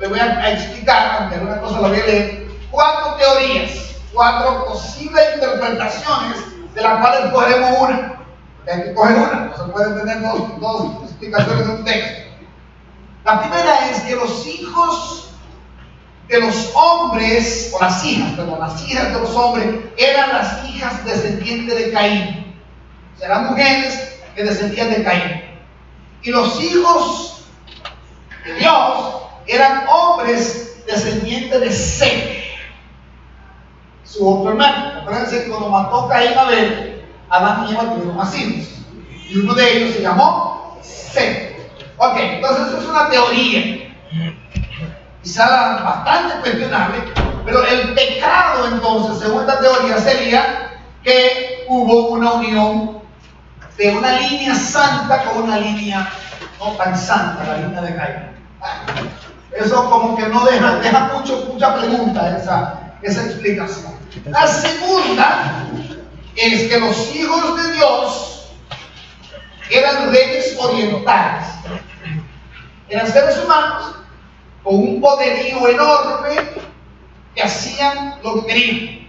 le voy a explicar, aunque alguna cosa la voy a leer, 4 teorías, 4 posibles interpretaciones, de las cuales cogeremos una. Hay que coger una, no se pueden tener dos explicaciones de un texto. La primera es que los hijos de los hombres, o las hijas de los hombres, eran las hijas descendientes de Caín. O sea, eran mujeres que descendían de Caín. Y los hijos de Dios eran hombres descendientes de Set, su otro hermano. Acuérdense que cuando mató Caín a Abel, Adán y Eva tuvieron más hijos. Y uno de ellos se llamó Set. Ok, entonces eso es una teoría. Quizá bastante cuestionable, pero el pecado entonces, según esta teoría, sería que hubo una unión de una línea santa con una línea no tan santa, la línea de Caín. Eso como que no deja mucha pregunta esa explicación. La segunda es que los hijos de Dios eran reyes orientales. Eran seres humanos con un poderío enorme que hacían lo que querían.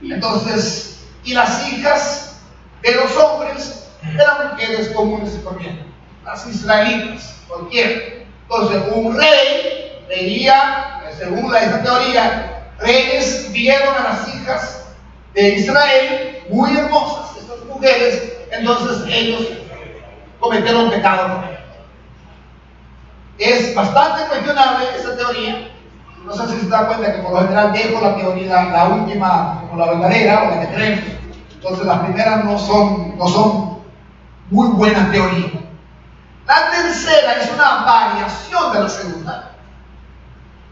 Entonces, y las hijas de los hombres eran mujeres comunes y corrientes, las israelitas, cualquiera. Entonces, un rey veía, según esa teoría, reyes vieron a las hijas de Israel muy hermosas, estas mujeres, entonces ellos cometieron pecado con ellas. Es bastante cuestionable esa teoría. No sé si se da cuenta que por lo general dejo la teoría, la última, como la verdadera o la que creemos. Entonces las primeras no son muy buenas teorías. La tercera es una variación de la segunda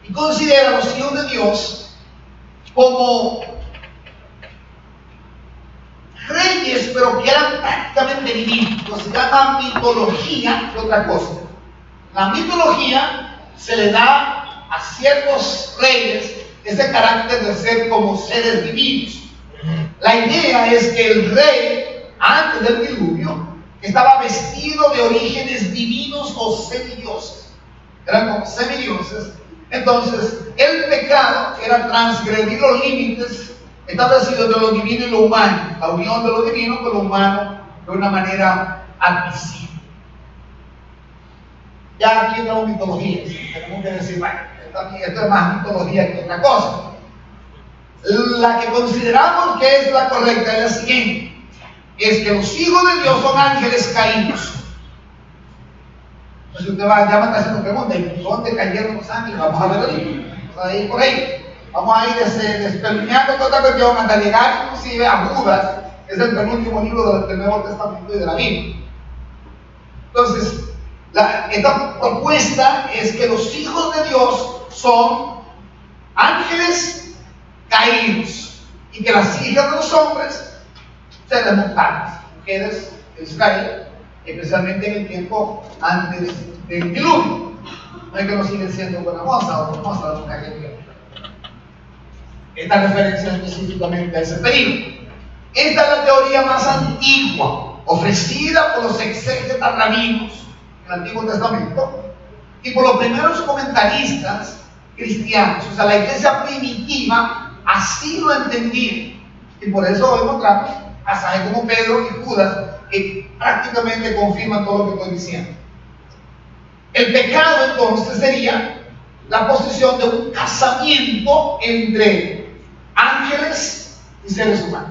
y considera a los hijos de Dios como reyes, pero que eran prácticamente divinos. Se llama mitología de otra cosa. La mitología se le da a ciertos reyes ese carácter de ser como seres divinos. La idea es que el rey, antes del diluvio, estaba vestido de orígenes divinos o semidioses. Eran como semidioses. Entonces, el pecado era transgredir los límites establecidos de lo divino y lo humano, la unión de lo divino con lo humano de una manera admisible. Ya aquí no es mitología, tenemos que decir, bueno, esto es más mitología que otra cosa. La que consideramos que es la correcta es la siguiente: es que los hijos de Dios son ángeles caídos. Entonces usted ya me está haciendo preguntas, ¿y dónde cayeron los ángeles? Vamos a ver ahí, por ahí. Vamos a ir despeluñando toda esta cuestión hasta llegar inclusive a Judas, que es el penúltimo libro del Nuevo Testamento y de la Biblia. Entonces, esta propuesta es que los hijos de Dios son ángeles caídos y que las hijas de los hombres seres mortales, mujeres de Israel, especialmente en el tiempo antes del diluvio. No es que no siguen siendo buena moza o hermosa de una gente. Esta referencia específicamente a ese periodo. Esta es la teoría más antigua, ofrecida por los exégetas rabinos en el Antiguo Testamento y por los primeros comentaristas cristianos. O sea, la iglesia primitiva así lo entendía. Y por eso hoy encontramos pasajes como Pedro y Judas que prácticamente confirman todo lo que estoy diciendo. El pecado entonces sería la posición de un casamiento entre ángeles y seres humanos.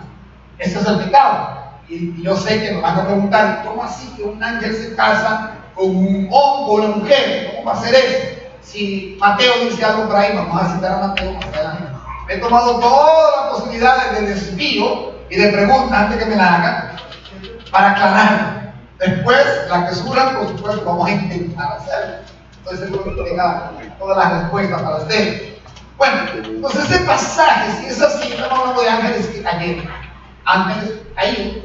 Ese es el pecado. Y yo sé que nos van a preguntar, ¿cómo así que un ángel se casa con un hombre o una mujer? ¿Cómo va a ser eso? Si Mateo dice algo por ahí, vamos a citar a Mateo más adelante. He tomado todas las posibilidades de desvío y de preguntas antes que me la hagan para aclarar. Después, la que surjan, por supuesto, vamos a intentar hacerlo. Estoy seguro que tenga todas las respuestas para ustedes. Bueno, entonces ese pasaje, si es así, estamos hablando de ángeles que cayeron. Ángeles caídos.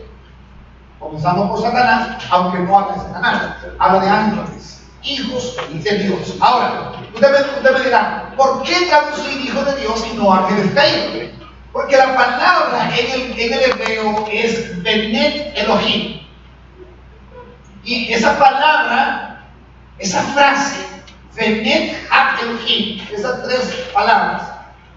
Comenzamos por Satanás, aunque no habla de Satanás, habla de ángeles, hijos de Dios. Ahora, usted me dirá, ¿por qué traducir hijos de Dios y no ángeles caídos? Porque la palabra en el hebreo es Benet Elohim. Y esa palabra, esa frase, Benet Ha Elohim, esas tres palabras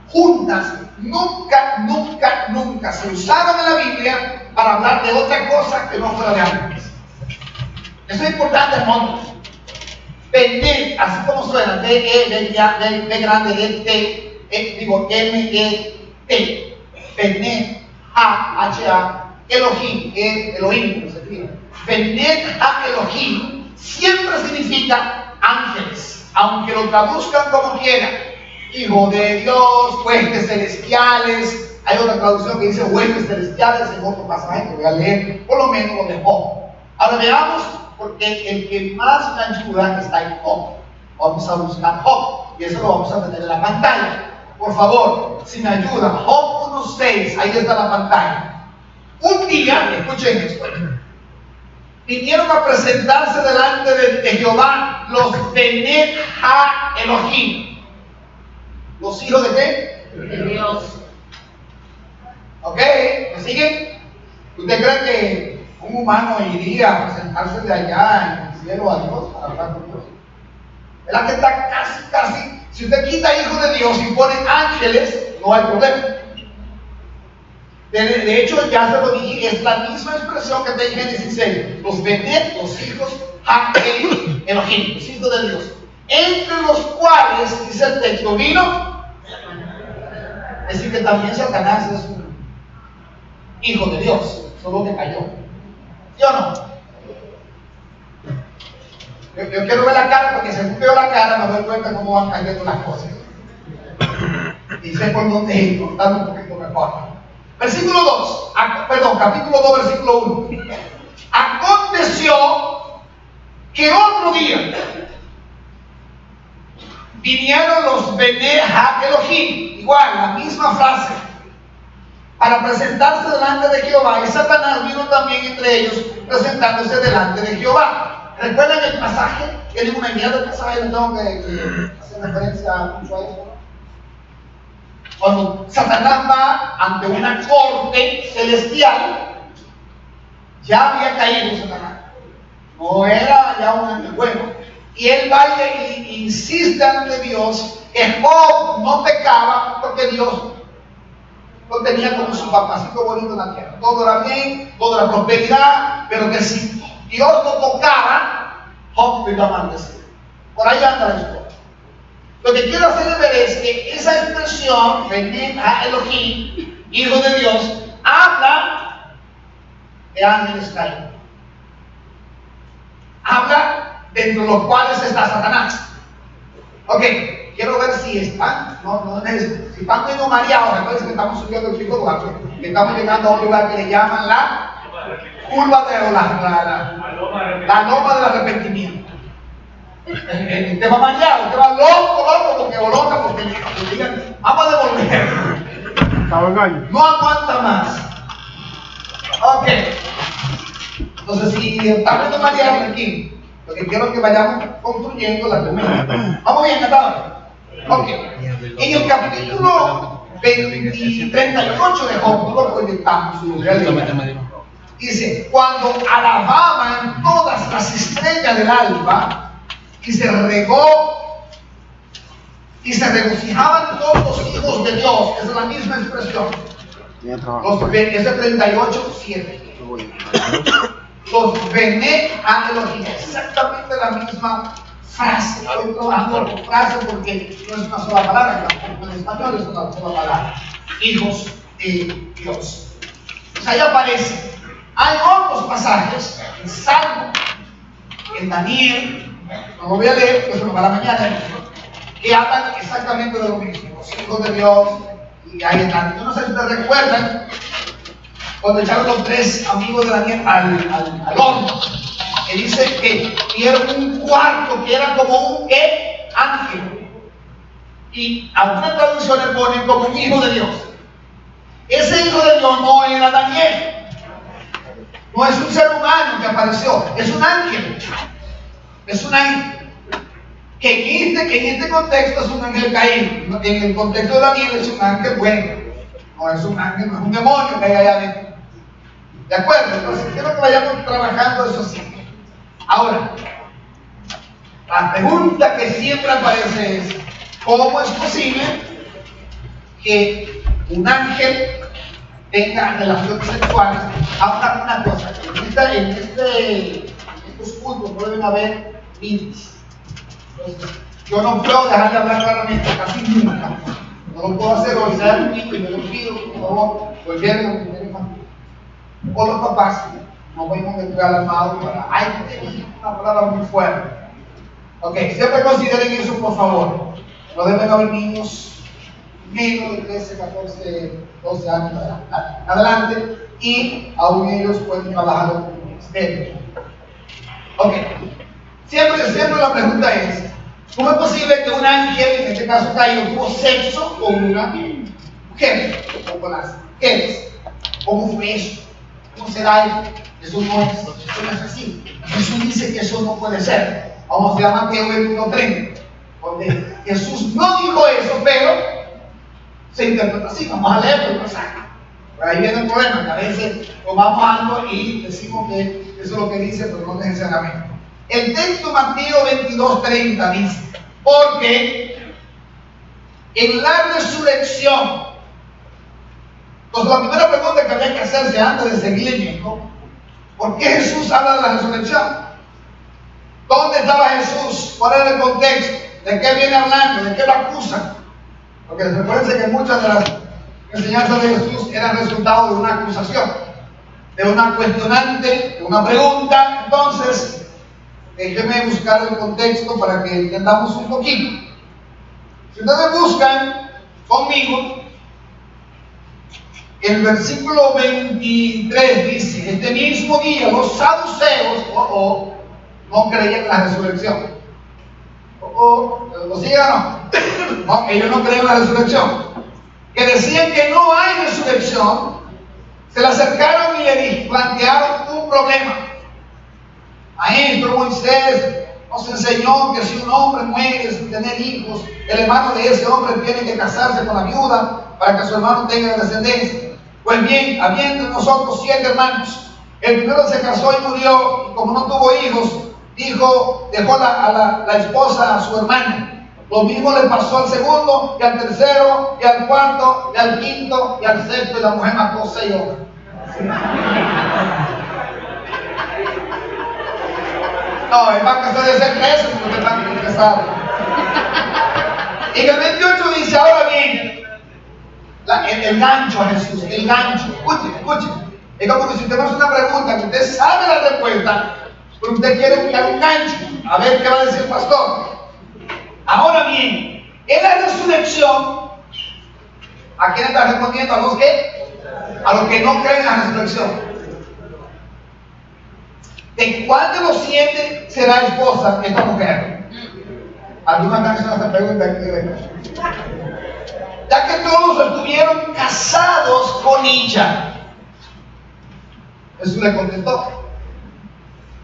juntas nunca se usaron en la Biblia para hablar de otra cosa que no fuera de ángeles. Eso es importante, hermanos. Benet, así como suena, B grande, M-E-T, Benet Ha, Elohim, Elohim, Benet Ha Elohim siempre significa ángeles, aunque lo traduzcan como quieran. Hijo de Dios, huestes celestiales. Hay otra traducción que dice huestes celestiales en otro pasaje que voy a leer, por lo menos lo de Job. Ahora veamos, porque el que más me ayuda está en Job. Vamos a buscar Job y eso lo vamos a tener en la pantalla. Por favor, si me ayuda, Job 1:6, ahí está la pantalla. Un día, escuchen esto, vinieron a presentarse delante de Jehová los Benet Ha Elohim. ¿Los hijos de qué? De Dios. ¿Ok? ¿Me siguen? ¿Usted cree que un humano iría a presentarse de allá en el cielo a Dios para hablar con Dios? ¿Verdad que está casi? Si usted quita hijos de Dios y pone ángeles, no hay problema. De hecho, ya se lo dije, es la misma expresión que te dije en Génesis 6. Los Benet, los hijos, Ha Elohim, los hijos de Dios. Entre los cuales, dice el texto, vino. Es decir, que también Satanás es un hijo de Dios, solo que cayó. ¿Sí o no? Yo quiero ver la cara, porque según veo la cara me doy cuenta cómo van cayendo las cosas. Y sé por dónde ir, contando un poquito mejor. Versículo 2, capítulo 2, versículo 1. Aconteció que otro día vinieron los Benet Ha Elohim, igual, la misma frase, para presentarse delante de Jehová, y Satanás vino también entre ellos, presentándose delante de Jehová. ¿Recuerdan el pasaje? Tienen una idea del pasaje, no tengo que hacer referencia mucho a eso. Cuando Satanás va ante una corte celestial, ya había caído Satanás. No era ya un ángel bueno. Y él va y insiste ante Dios que Job no pecaba porque Dios lo tenía como su papacito bonito en la tierra. Todo era bien, toda la prosperidad, pero que si Dios lo tocaba, Job lo iba a maldecir. Por ahí anda la historia. Lo que quiero hacerles ver es que esa expresión, Benet Ha Elohim, hijo de Dios, habla de ángeles caídos. Habla dentro de los cuales está Satanás. Ok, quiero ver si están, si están medio mareados. Recuerden que estamos subiendo el pico Duarte, que estamos llegando a un lugar que le llaman la curva de la loma del arrepentimiento. Usted va mareado, usted va loco, porque bolota, porque le digan, vamos a devolver. No aguanta más. Ok. Entonces, si estamos mareados aquí, lo que quiero es que vayamos construyendo la comida. ¿Vamos bien, hasta ok. En el capítulo 38 de Job, lo proyectamos, dice, cuando alababan todas las estrellas del alba, y se regó y se regocijaban todos los hijos de Dios. Esa es la misma expresión. Ese 38:7. Los Benet Ha Elohim, exactamente la misma frase. Estoy trabajando con frase porque no es una sola palabra, en español es una sola palabra. Hijos de Dios. Pues ahí aparece. Hay otros pasajes en Salmo, en Daniel, no lo voy a leer, porque eso no va a la mañana, que hablan exactamente de lo mismo, los hijos de Dios, y ahí están. Yo no sé si ustedes recuerdan cuando echaron los tres amigos de Daniel al horno, que dice que vieron un cuarto que era como un ángel, y algunas traducciones ponen como un hijo de Dios. Ese hijo de Dios no era Daniel, no es un ser humano que apareció, es un ángel. Es un ángel que en este contexto es un ángel caído. En el contexto de Daniel es un ángel bueno. No es un ángel, no es un demonio que hay allá adentro. ¿De acuerdo? Entonces quiero que vayamos trabajando eso así. Ahora, La pregunta que siempre aparece es, ¿cómo es posible que un ángel tenga relaciones sexuales? Ahora, una cosa, en estos cultos no deben haber niños. Entonces, yo no puedo dejar de hablar claramente, casi nunca. No lo puedo hacer, o si hay un niño y me lo pido, por favor, volver a la primera infantil. O los papás, no vengan a entrar al armado para, ay, una palabra muy fuerte. Ok, siempre consideren eso, por favor. No deben haber niños menos de 13, 14, 12 años adelante, y aún ellos pueden trabajar en el ministerio. Ok, siempre la pregunta es, ¿cómo es posible que un ángel, en este caso Caín, tuvo sexo con una mujer o con las mujeres? ¿Cómo fue eso? ¿Cómo será eso? Eso no es así. Jesús dice que eso no puede ser. Vamos a Mateo 21:30, donde Jesús no dijo eso, pero se interpreta así. Vamos a leerlo el pasaje. Por ahí viene el problema, que a veces tomamos algo y decimos que eso es lo que dice, pero no necesariamente. El texto Mateo 22:30 dice, porque en la resurrección, entonces la primera pregunta que había que hacerse antes de seguir leyendo, ¿por qué Jesús habla de la resurrección? ¿Dónde estaba Jesús? ¿Cuál era el contexto? ¿De qué viene hablando? ¿De qué lo acusan? Porque recuerden que muchas de las enseñanzas de Jesús eran resultado de una acusación, de una cuestionante, de una pregunta. Entonces, déjenme buscar el contexto para que entendamos un poquito. Si ustedes buscan conmigo, el versículo 23 dice, este mismo día los saduceos no creían en la resurrección. ¿Lo siguen o no? No, ellos no creían en la resurrección. Que decían que no hay resurrección, se le acercaron y le plantearon un problema. Maestro, Moisés nos enseñó que si un hombre muere sin tener hijos, el hermano de ese hombre tiene que casarse con la viuda para que su hermano tenga descendencia. Pues bien, habiendo nosotros 7 hermanos, el primero se casó y murió, y como no tuvo hijos, dejó a la esposa a su hermana. Lo mismo le pasó al segundo, y al tercero, y al cuarto, y al quinto, y al sexto, y la mujer mató 6 hombres. No, es para que ustedes se crezcan porque están interesados. Y el 28 dice, ahora bien, el gancho a Jesús, el gancho. Escuchen. Es como que si usted me hace una pregunta, que usted sabe la respuesta, pero usted quiere buscar un gancho, a ver qué va a decir el pastor. Ahora bien, en la resurrección, ¿a quién está respondiendo? ¿A los qué? A los que no creen en la resurrección. ¿De cuál de los 7 será esposa esta mujer? ¿Alguna canción se pregunta aquí? Ya que todos estuvieron casados con ella. Jesús le contestó,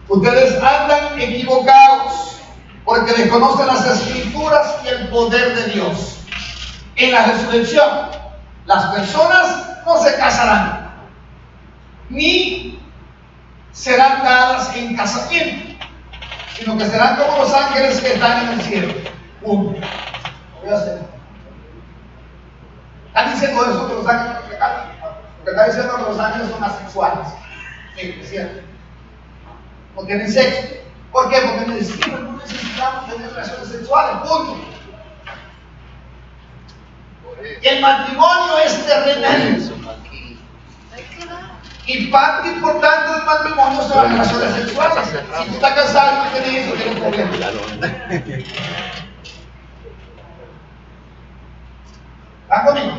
ustedes andan equivocados porque desconocen las escrituras y el poder de Dios. En la resurrección, las personas no se casarán, ni serán dadas en casamiento, sino que serán como los ángeles que están en el cielo. Voy a hacer. ¿Están diciendo eso que los ángeles no se casan? Porque está diciendo que los ángeles son asexuales. Sí, es cierto. No tienen sexo. ¿Por qué? Porque no necesitamos tener relaciones sexuales. Punto. El matrimonio es terrenal. Y parte importante del matrimonio son las relaciones sexuales. Si tú estás casado y no tienes eso, tienes problemas. ¿Están conmigo?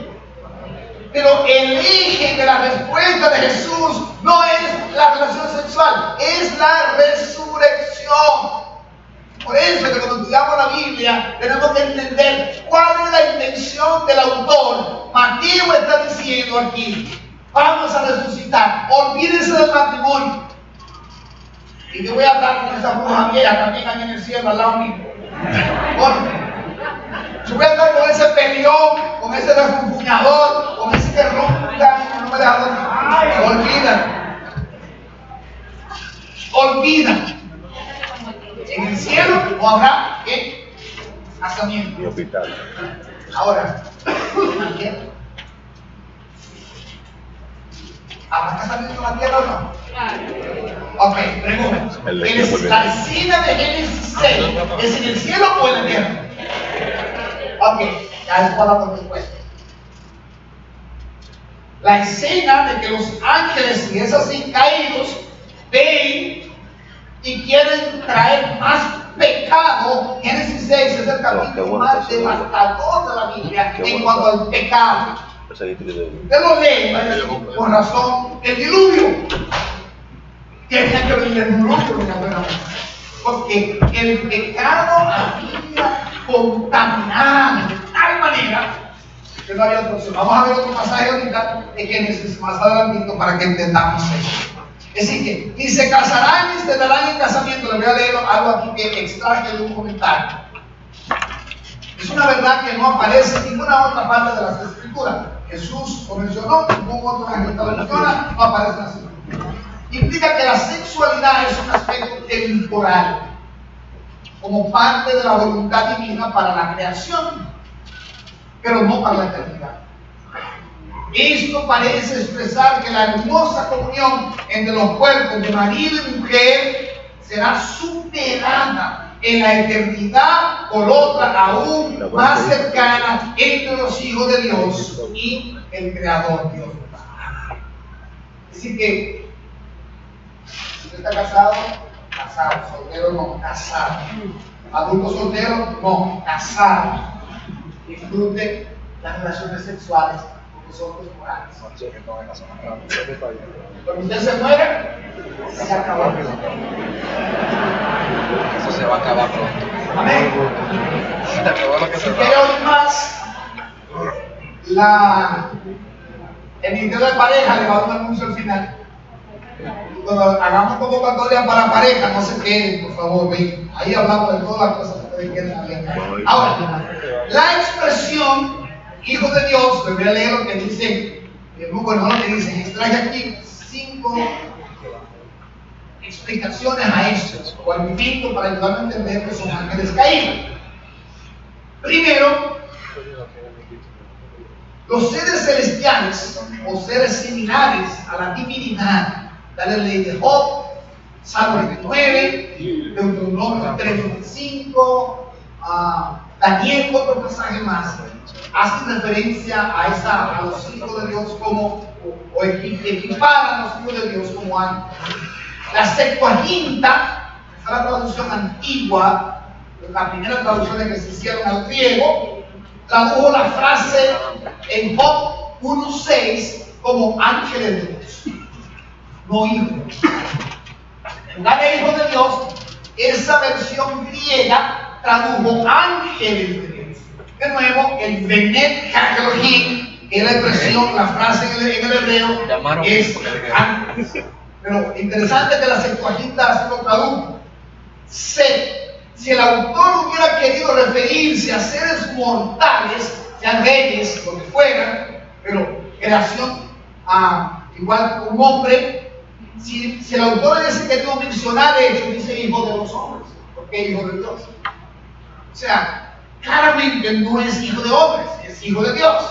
Pero el eje de la respuesta de Jesús no es la relación sexual, es la resurrección. Por eso que cuando estudiamos la Biblia tenemos que entender cuál es la intención del autor. Mateo está diciendo aquí, vamos a resucitar, olvídense del matrimonio. Y yo voy a hablar con esa bruja vieja también aquí en el cielo al lado mío. Yo voy a andar con ese peleón, con ese refunfuñador, con ese que ronca y no me deja dormir. Olvida. En el cielo, no habrá ¿qué? Casamiento. Y hospital. Ahora, ¿habrá casamiento en la tierra o no? Ok, pregunta. ¿La escena de Génesis 6 es en el cielo o en la tierra? Ok, ya es para la respuesta. La escena de que los ángeles y esos caídos ven y quieren traer más pecado. Génesis 6 es el capítulo más devastador de la Biblia en cuanto al pecado. Usted lo lee con razón el diluvio. Tiene que venir el diluvio, porque el pecado había contaminado de tal manera que no había otra opción. Vamos a ver otro pasaje ahorita de Génesis más adelantito para que entendamos eso. Es decir, que y se casarán y se darán en casamiento. Les voy a leer algo aquí que extraje de un comentario. Es una verdad que no aparece en ninguna otra parte de las Escrituras. Jesús lo mencionó, ningún otro evangelista lo menciona, no aparece en las Escrituras. Implica que la sexualidad es un aspecto temporal, como parte de la voluntad divina para la creación, pero no para la eternidad. Esto parece expresar que la hermosa comunión entre los cuerpos de marido y mujer será superada en la eternidad por otra aún más cercana entre los hijos de Dios y el Creador Dios. Así que, si usted está casado, casado, soltero no, casado, adulto soltero no, casado, disfrute las relaciones sexuales porque son temporales. Cuando usted se muere, se acabó. Eso se va a acabar pronto. Amén. Se acabó lo que Si se quiere va. oír más, el ministerio de pareja le va a dar un anuncio al final. Cuando hagamos convocatoria para pareja, no se queden, por favor, ven. Ahí hablamos de todas las cosas que ustedes quieren hablar. Ahora, la expresión hijo de Dios, les voy a leer lo que dice, muy bueno lo que dice. Extraje aquí 5 explicaciones a esto, o al invito para ayudarme a entender que son ángeles caídos. Primero, los seres celestiales o seres similares a la divinidad, la ley de Job, Salmo 29, Deuteronomio 3:25, Daniel, otro pasaje más, hacen referencia a los hijos de Dios como, o equiparan a los hijos de Dios como ángeles. La Septuaginta, esa es la traducción antigua, la primera traducción que se hicieron al griego, tradujo la frase en Job 1:6 como ángeles de Dios, no hijos. En lugar de hijos de Dios, esa versión griega tradujo ángeles de Dios. De nuevo, el Benet Elohim, que es la expresión, la frase en el hebreo, es ángeles. Pero interesante que la Septuaginta así lo tradujo. Si el autor hubiera querido referirse a seres mortales, sean reyes, lo que fueran, pero creación igual que un hombre, si el autor hubiese querido mencionar de hecho, dice hijo de los hombres, porque hijo de Dios. O sea, claramente no es hijo de hombres, es hijo de Dios.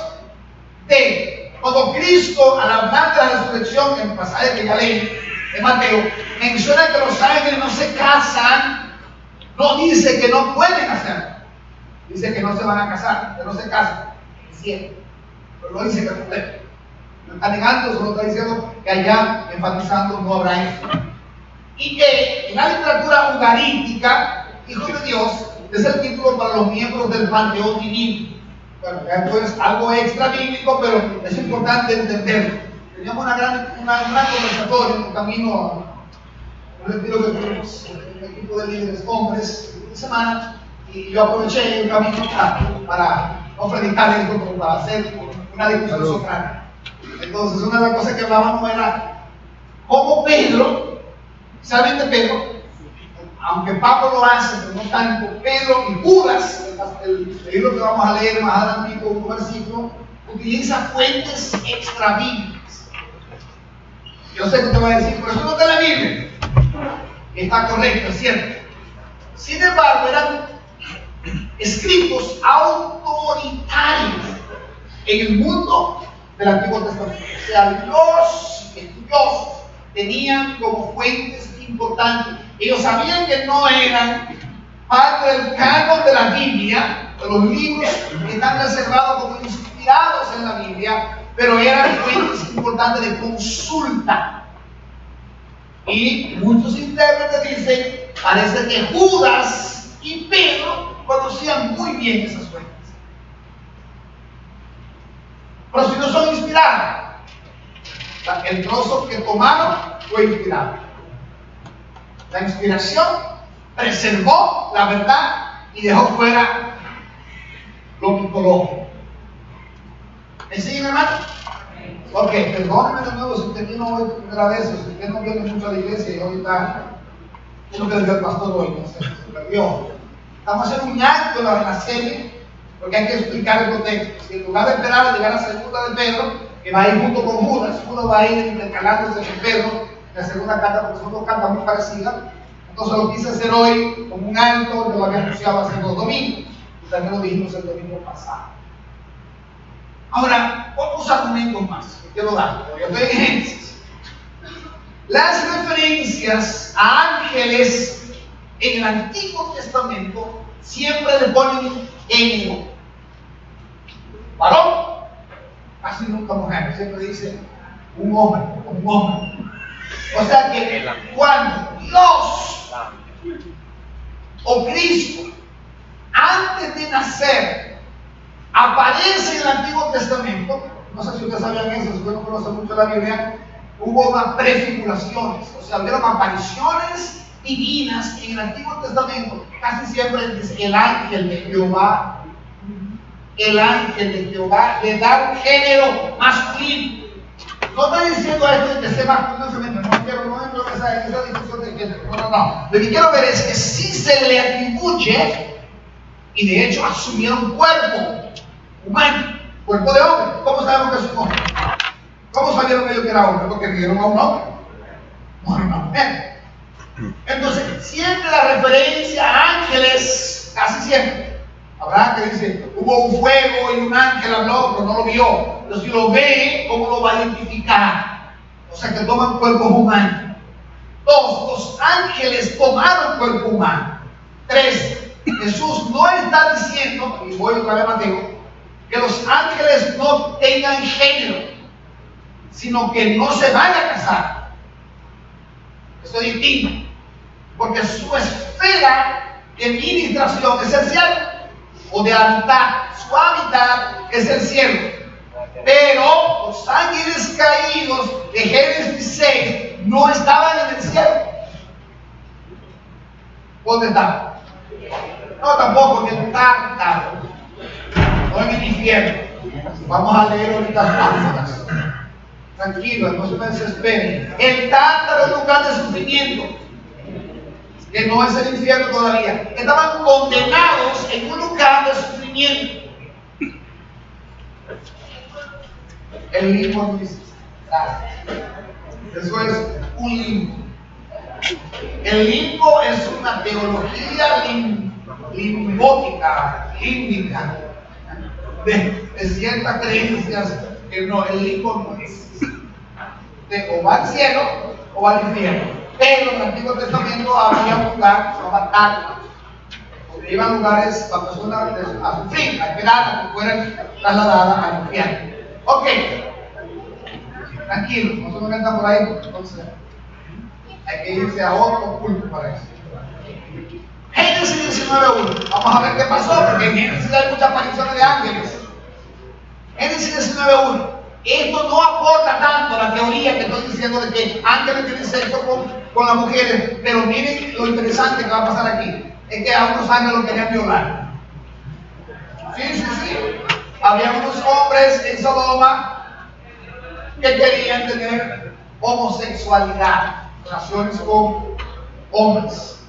Cuando Cristo, al hablar de la resurrección, en el pasaje que ya leí de Mateo, menciona que los ángeles no se casan, no dice que no pueden hacerlo, dice que no se van a casar, que no se casan, es cierto, pero no dice que no pueden. No está negando, solo está diciendo que allá, enfatizando, no habrá eso. Y que en la literatura ugarítica, hijo de Dios es el título para los miembros del panteón divino. Bueno, esto es algo extra bíblico, pero es importante entenderlo. Teníamos una gran conversatoria en el camino a un retiro que tuvimos un equipo de líderes hombres esta semana, y yo aproveché el camino para no predicar esto, como para hacer una discusión socrática. Entonces, una de las cosas que hablábamos era cómo Pedro, especialmente Pedro, aunque Pablo lo hace, pero no tanto, Pedro y Judas, el libro que vamos a leer más adelante, un versículo, utiliza fuentes extra bíblicas. Yo sé que usted va a decir, pero eso no está en la Biblia. Y está correcto, es cierto. Sin embargo, eran escritos autoritarios en el mundo del Antiguo Testamento. O sea, los estudiosos tenían como fuentes importantes. Ellos sabían que no eran parte del canon de la Biblia, de los libros que están reservados como inspirados en la Biblia, pero eran fuentes importantes de consulta. Y muchos intérpretes dicen, parece que Judas y Pedro conocían muy bien esas fuentes. Pero si no son inspirados, el trozo que tomaron fue inspirado. La inspiración preservó la verdad y dejó fuera lo mitológico. ¿Me siguen, hermano? Ok, perdónenme de nuevo si usted vino hoy por primera vez, o si usted no viene mucho a la iglesia y ahorita es lo que dice el pastor hoy, no sé, se perdió. Estamos haciendo un acto en la serie porque hay que explicar el contexto. Si en lugar de esperar a llegar a la segunda de Pedro, que va a ir junto con Judas, uno va a ir intercalándose con Pedro en la segunda carta, porque son dos cartas muy parecidas. Entonces lo quise hacer hoy como un acto, que lo había anunciado hace 2 domingos, y también lo dijimos el domingo pasado. Ahora, otros argumentos más que quiero dar. Yo estoy en Génesis. Las referencias a ángeles en el Antiguo Testamento siempre le ponen género. Varón, casi nunca mujer, siempre dice un hombre, un hombre. O sea que cuando Dios o Cristo, antes de nacer, aparece en el Antiguo Testamento, no sé si ustedes sabían eso, si ustedes no conocen mucho la Biblia, hubo unas prefiguraciones, o sea, hubieron apariciones divinas en el Antiguo Testamento. Casi siempre dice el ángel de Jehová. El ángel de Jehová le da un género masculino. No estoy diciendo esto de que sea masculino, no quiero, no entro en esa discusión de género. No. Lo que quiero ver es que sí se le atribuye, y de hecho asumieron cuerpo humano, cuerpo de hombre. ¿Cómo sabemos que es un hombre? ¿Cómo sabieron ellos que era hombre? Porque vieron a un hombre, no a una mujer. Entonces, siempre la referencia a ángeles, casi siempre. Habrá que dice, hubo un fuego y un ángel habló, pero no lo vio. Pero si lo ve, ¿cómo lo va a identificar? O sea, que toman cuerpos humanos. 2, los ángeles tomaron cuerpo humano. 3, Jesús no está diciendo, y voy otra vez a Mateo, que los ángeles no tengan género, sino que no se van a casar. Esto es distinto, porque su esfera de ministración es el cielo, o de habitar, su hábitat es el cielo. Pero los ángeles caídos de Génesis 6 no estaban en el cielo. ¿Dónde estaban? No, tampoco en el Tártaro, no en el infierno. Vamos a leer ahorita páginas. Tranquilos, no se me desesperen. El Tártaro es un lugar de sufrimiento, que no es el infierno todavía. Estaban condenados en un lugar de sufrimiento. El limbo dice, eso es un limbo. El limbo es una teología límbica de ciertas creencias que no, el limbo no existe. O va al cielo o va al infierno. Pero en el Antiguo Testamento había un lugar que se llamaba Tártaro, donde iban lugares para personas a sufrir, a esperar a que fueran trasladadas al infierno. Ok, tranquilos, no se me metan por ahí, entonces hay que irse a otro culto para eso. Génesis 19.1, vamos a ver qué pasó, porque en Génesis hay muchas apariciones de ángeles. Génesis 19.1, esto no aporta tanto a la teoría que estoy diciendo de que ángeles tienen sexo con las mujeres, pero miren lo interesante que va a pasar aquí, es que a unos ángeles los querían violar. Sí. Había unos hombres en Sodoma que querían tener homosexualidad, relaciones con hombres.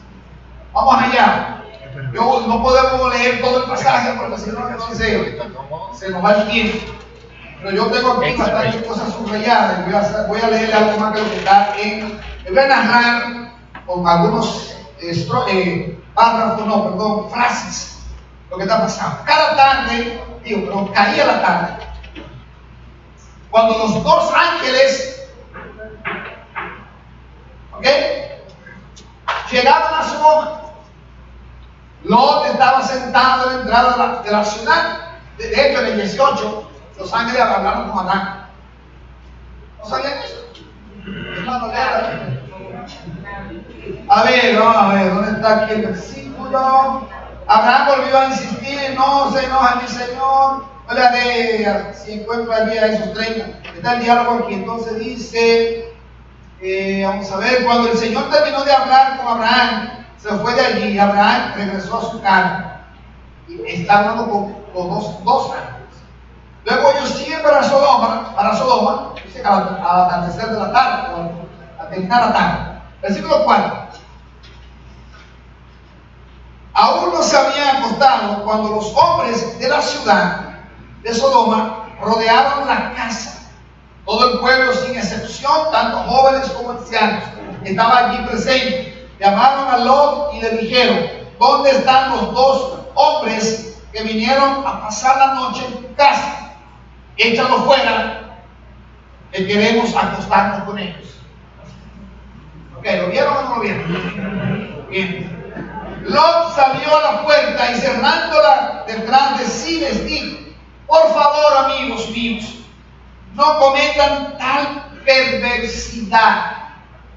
Vamos allá. No podemos leer todo el pasaje porque si no, se nos va el tiempo. Pero yo tengo aquí bastantes cosas subrayadas. Voy a leer algo más que lo que está en. Les voy a narrar con algunos párrafo, no, perdón, frases, lo que está pasando. Cada tarde, pero caía la tarde, cuando los dos ángeles, ¿ok?, llegaron a Sodoma. Lot estaba sentado en la entrada de la ciudad. De hecho, en el 18, los ángeles hablaron con Adán. ¿No sabían eso? Hermano, léala. A ver, vamos a ver, ¿dónde está aquí el versículo? Abraham volvió a insistir: no se enoja mi Señor. No le haré, si encuentro allí a esos 30. Está el diálogo aquí. Entonces dice, vamos a ver, cuando el Señor terminó de hablar con Abraham, se fue de allí. Abraham regresó a su casa y está hablando con los dos ángeles. Luego ellos siguen para Sodoma, dice, al atardecer de la tarde, o al terminar la tarde. Versículo 4. Aún no se habían acostado cuando los hombres de la ciudad de Sodoma rodearon la casa. Todo el pueblo, sin excepción, tanto jóvenes como ancianos, estaba allí presente. Llamaron a Lot y le dijeron: ¿dónde están los dos hombres que vinieron a pasar la noche en tu casa? Échalos fuera, que queremos acostarnos con ellos. Ok, ¿lo vieron o no lo vieron? Bien. Lot salió a la puerta y cerrándola detrás de sí les dijo: por favor, amigos míos, no cometan tal perversidad.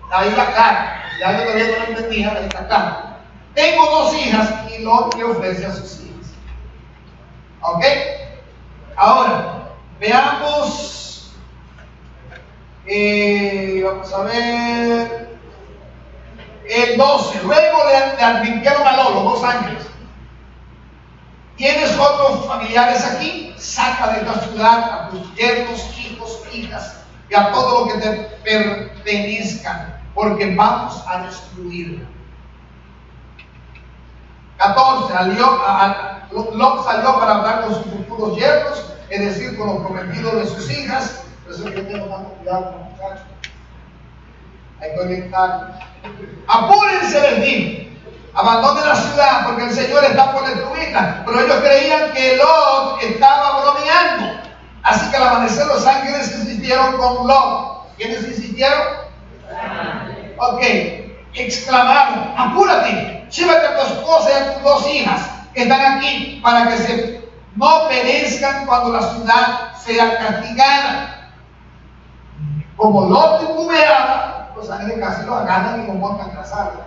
Ahí la cara, ya yo todavía no lo entendía, ahí está claro. Tengo 2 hijas y Lot le ofrece a sus hijas. ¿Ok? Ahora, veamos, vamos a ver, el 12. Luego le advirtieron a Lot, los 2 ángeles: ¿tienes otros familiares aquí? Saca de esta ciudad a tus yernos, hijos, hijas y a todo lo que te pertenezcan, porque vamos a destruirla. 14. Lot salió para hablar con sus futuros yernos, es decir, con los prometidos de sus hijas. Por eso que tengo tanto cuidado con los muchachos. Hay que orientar. Apúrense, les digo. Abandonen la ciudad porque el Señor está por destruirla. Pero ellos creían que Lot estaba bromeando. Así que al amanecer los ángeles insistieron con Lot. ¿Quiénes insistieron? Ok. Exclamaron: apúrate, llévate a tu esposa y a tus 2 hijas que están aquí, para que no perezcan cuando la ciudad sea castigada. Como Lot titubeaba, los ángeles casi lo agarran y lo montan tras árboles.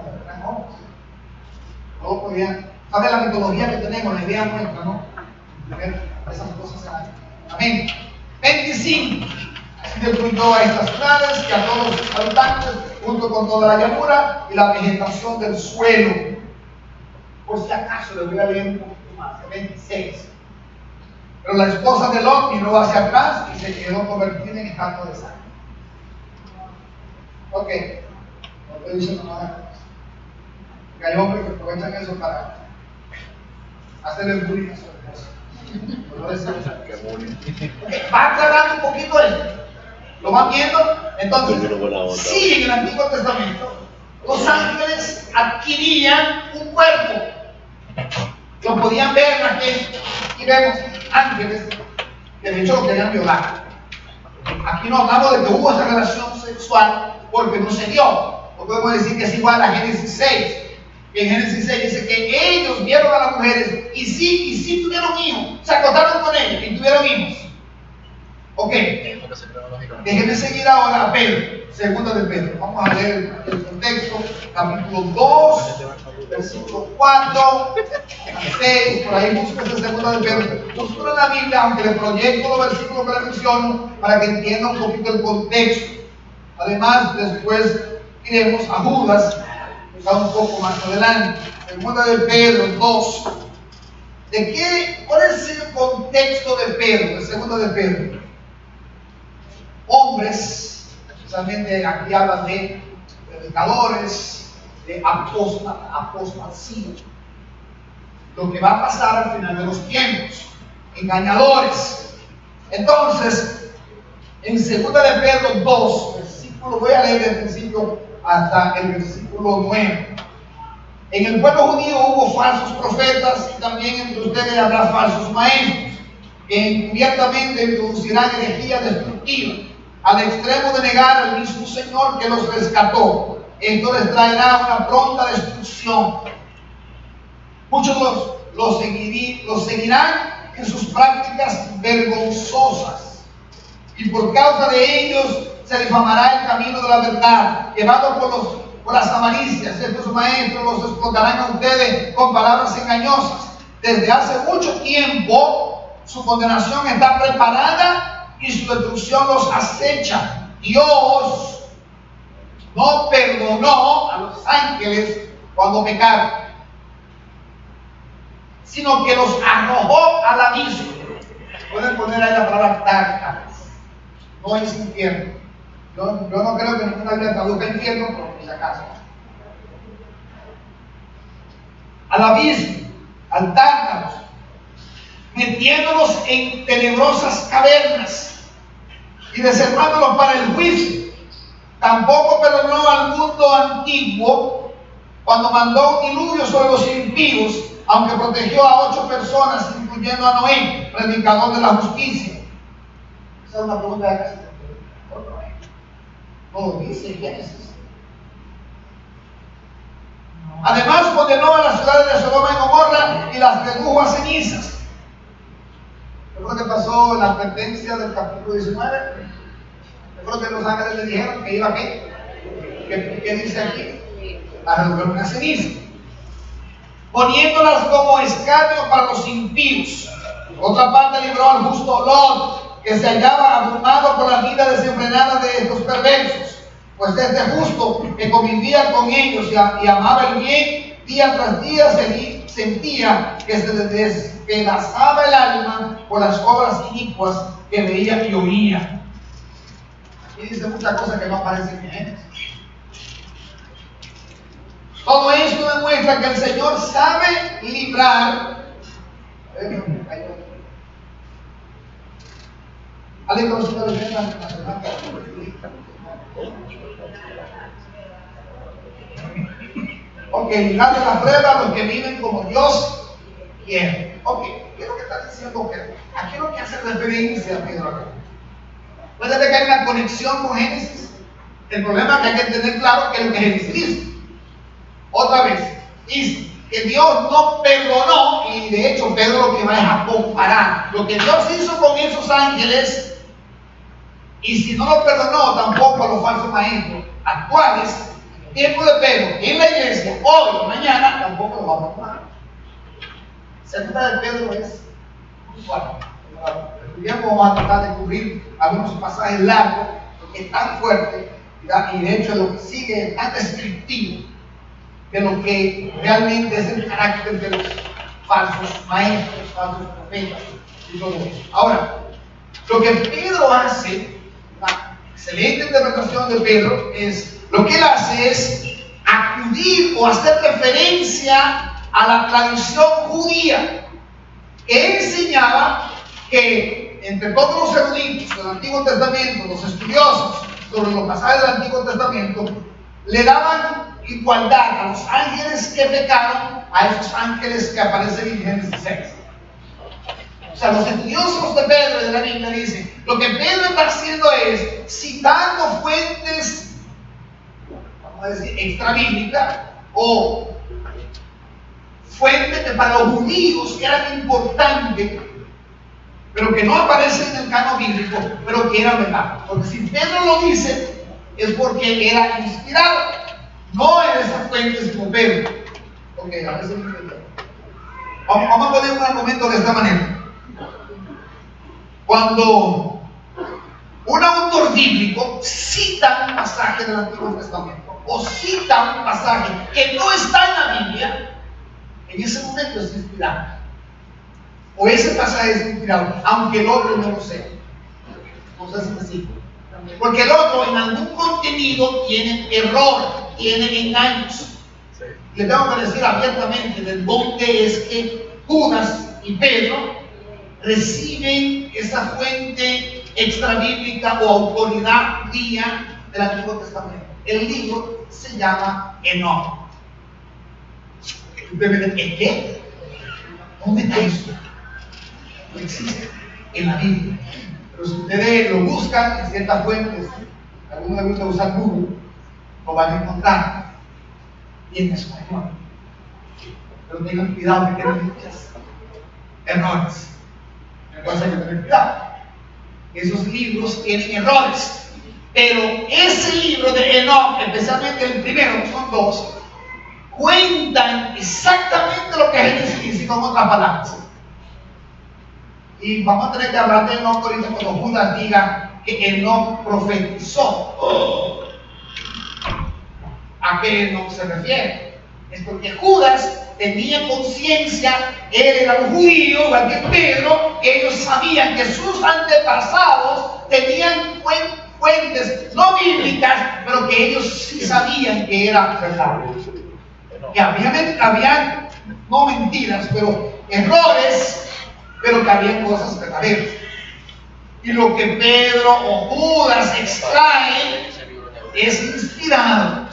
No podían. ¿Sabe la metodología que tenemos? La idea nuestra, ¿no? Esas cosas. Amén. 25. Así destruyó a estas ciudades y a todos sus habitantes, junto con toda la llanura y la vegetación del suelo. Por si acaso, les voy a leer un poquito más. 26. Pero la esposa de Lot miró hacia atrás y se quedó convertida en estatua de sangre. Ok. No estoy diciendo nada. Que hay hombres que aprovechan eso para hacerle bullying a su esposa. Va aclarando un poquito esto. ¿Lo van viendo? Entonces, sí, en el Antiguo Testamento, los ángeles adquirían un cuerpo. Lo podían ver en aquel. Y vemos ángeles que de hecho lo querían violar. Aquí no hablamos de que hubo esa relación sexual porque no se dio. No podemos decir que es igual a Génesis 6. En Génesis 6 dice que ellos vieron a las mujeres y sí tuvieron hijos, se acostaron con ellos y tuvieron hijos. Ok, déjenme seguir ahora a Pedro, segunda de Pedro. Vamos a leer el contexto, capítulo 2, versículo 4, 6, por ahí busquen segunda de Pedro. Busquen en la Biblia, aunque le proyecto los versículos que le menciono, para que entiendan un poquito el contexto. Además, después iremos a Judas, está un poco más adelante. Segunda de Pedro 2. ¿Cuál es el contexto de Pedro, de segunda de Pedro? Hombres, especialmente aquí hablan de predicadores, de apostasía. Lo que va a pasar al final de los tiempos, engañadores. Entonces, en segunda de Pedro 2, versículo, voy a leer el principio hasta el versículo 9. En el pueblo judío hubo falsos profetas y también entre ustedes habrá falsos maestros que encubiertamente introducirán herejía destructiva al extremo de negar al mismo Señor que los rescató. Esto les traerá una pronta destrucción. Muchos los seguirán en sus prácticas vergonzosas y por causa de ellos se difamará el camino de la verdad, llevado por las avaricias. Estos maestros los explotarán a ustedes con palabras engañosas. Desde hace mucho tiempo su condenación está preparada y su destrucción los acecha. Dios no perdonó a los ángeles cuando pecaron, sino que los arrojó al abismo. Pueden poner ahí la palabra tártaros. No es infierno. Yo no creo que ninguna Biblia traduzca infierno, pero por si acaso. Al abismo, al tártaros, metiéndolos en tenebrosas cavernas y reservándolos para el juicio. Tampoco perdonó al mundo antiguo cuando mandó un diluvio sobre los impíos, aunque protegió a 8 personas, incluyendo a Noé, predicador de la justicia. Esa es una pregunta de acá. No lo dice Génesis. Además condenó a las ciudades de Sodoma y Gomorra y las redujo a cenizas. ¿Qué fue lo que pasó en la advertencia del capítulo 19? ¿Qué fue lo que los ángeles le dijeron? ¿Que iba a qué? ¿Qué dice aquí? A reducir una ceniza, poniéndolas como escarnio para los impíos. Por otra parte, libró al justo Lot, que se hallaba abrumado por la vida desenfrenada de estos perversos. Pues este justo, que convivía con ellos y amaba el bien, día tras día sentía que se le despedazaba el alma por las obras inicuas que veía y oía. Aquí dice muchas cosas que no aparecen en Génesis. Todo esto demuestra que el Señor sabe librar. ¿Alguien conoce la leyenda nacional? Ok, librarle la prueba a los que viven como Dios quiere. Ok, ¿qué es lo que está diciendo Pedro? ¿A qué es lo que hace referencia Pedro acá? Puede ser que hay una conexión con Génesis. El problema es que hay que tener claro que es lo que Génesis dice. Otra vez, dice que Dios no perdonó, y de hecho Pedro lo que va es a comparar lo que Dios hizo con esos ángeles, y si no lo perdonó tampoco a los falsos maestros actuales, en tiempo de Pedro, en la iglesia, hoy, mañana, tampoco lo va a perdonar. Segunda de Pedro es usual. Vamos a tratar de cubrir algunos pasajes largos, porque es tan fuerte, y de hecho lo que sigue es tan descriptivo de lo que realmente es el carácter de los falsos maestros, falsos profetas y todo eso. Ahora, lo que Pedro hace, la excelente interpretación de Pedro, lo que él hace es acudir o hacer referencia a la tradición judía, que enseñaba que entre todos los eruditos del Antiguo Testamento, los estudiosos sobre los pasajes del Antiguo Testamento, le daban igualdad a los ángeles que pecaron a esos ángeles que aparecen en Génesis 6. O sea, los estudiosos de Pedro y de la Biblia dicen, lo que Pedro está haciendo es citando fuentes, vamos a decir, extrabíblicas, o fuentes que para los judíos eran importantes, pero que no aparecen en el canon bíblico, pero que eran verdad. Porque si Pedro lo dice, es porque era inspirado. No en esas fuentes como Pedro. Ok, a veces vamos a poner un argumento de esta manera. Cuando un autor bíblico cita un pasaje del Antiguo Testamento o cita un pasaje que no está en la Biblia, en ese momento es inspirado. O ese pasaje es inspirado, aunque el otro no lo sea. No sé si me sigo. Porque el otro en algún contenido tiene error, tiene engaños. Sí. Le tengo que decir abiertamente de dónde es que Judas y Pedro reciben esa fuente extrabíblica o autoridad judía del Antiguo Testamento. El libro se llama Enoch. Y usted me dice, ¿qué? ¿Dónde está eso? No existe en la Biblia. Pero si ustedes lo buscan en ciertas fuentes, a algunos les gusta usar Google, lo van a encontrar. Y en español. Pero tengan cuidado que tienen muchos errores. Entonces hay que tener cuidado. Esos libros tienen errores. Pero ese libro de Enoch, especialmente el primero, son dos, cuentan exactamente lo que Génesis dice con otras palabras. Y vamos a tener que hablar de Enoch ahorita cuando Judas diga que Enoch profetizó. ¿A qué Enoch se refiere? Es porque Judas tenía conciencia, él era un judío, igual que Pedro, ellos sabían que sus antepasados tenían fuentes no bíblicas, pero que ellos sí sabían que era verdad. Que había no mentiras, pero errores, pero que había cosas verdaderas. Y lo que Pedro o Judas extraen es inspirado.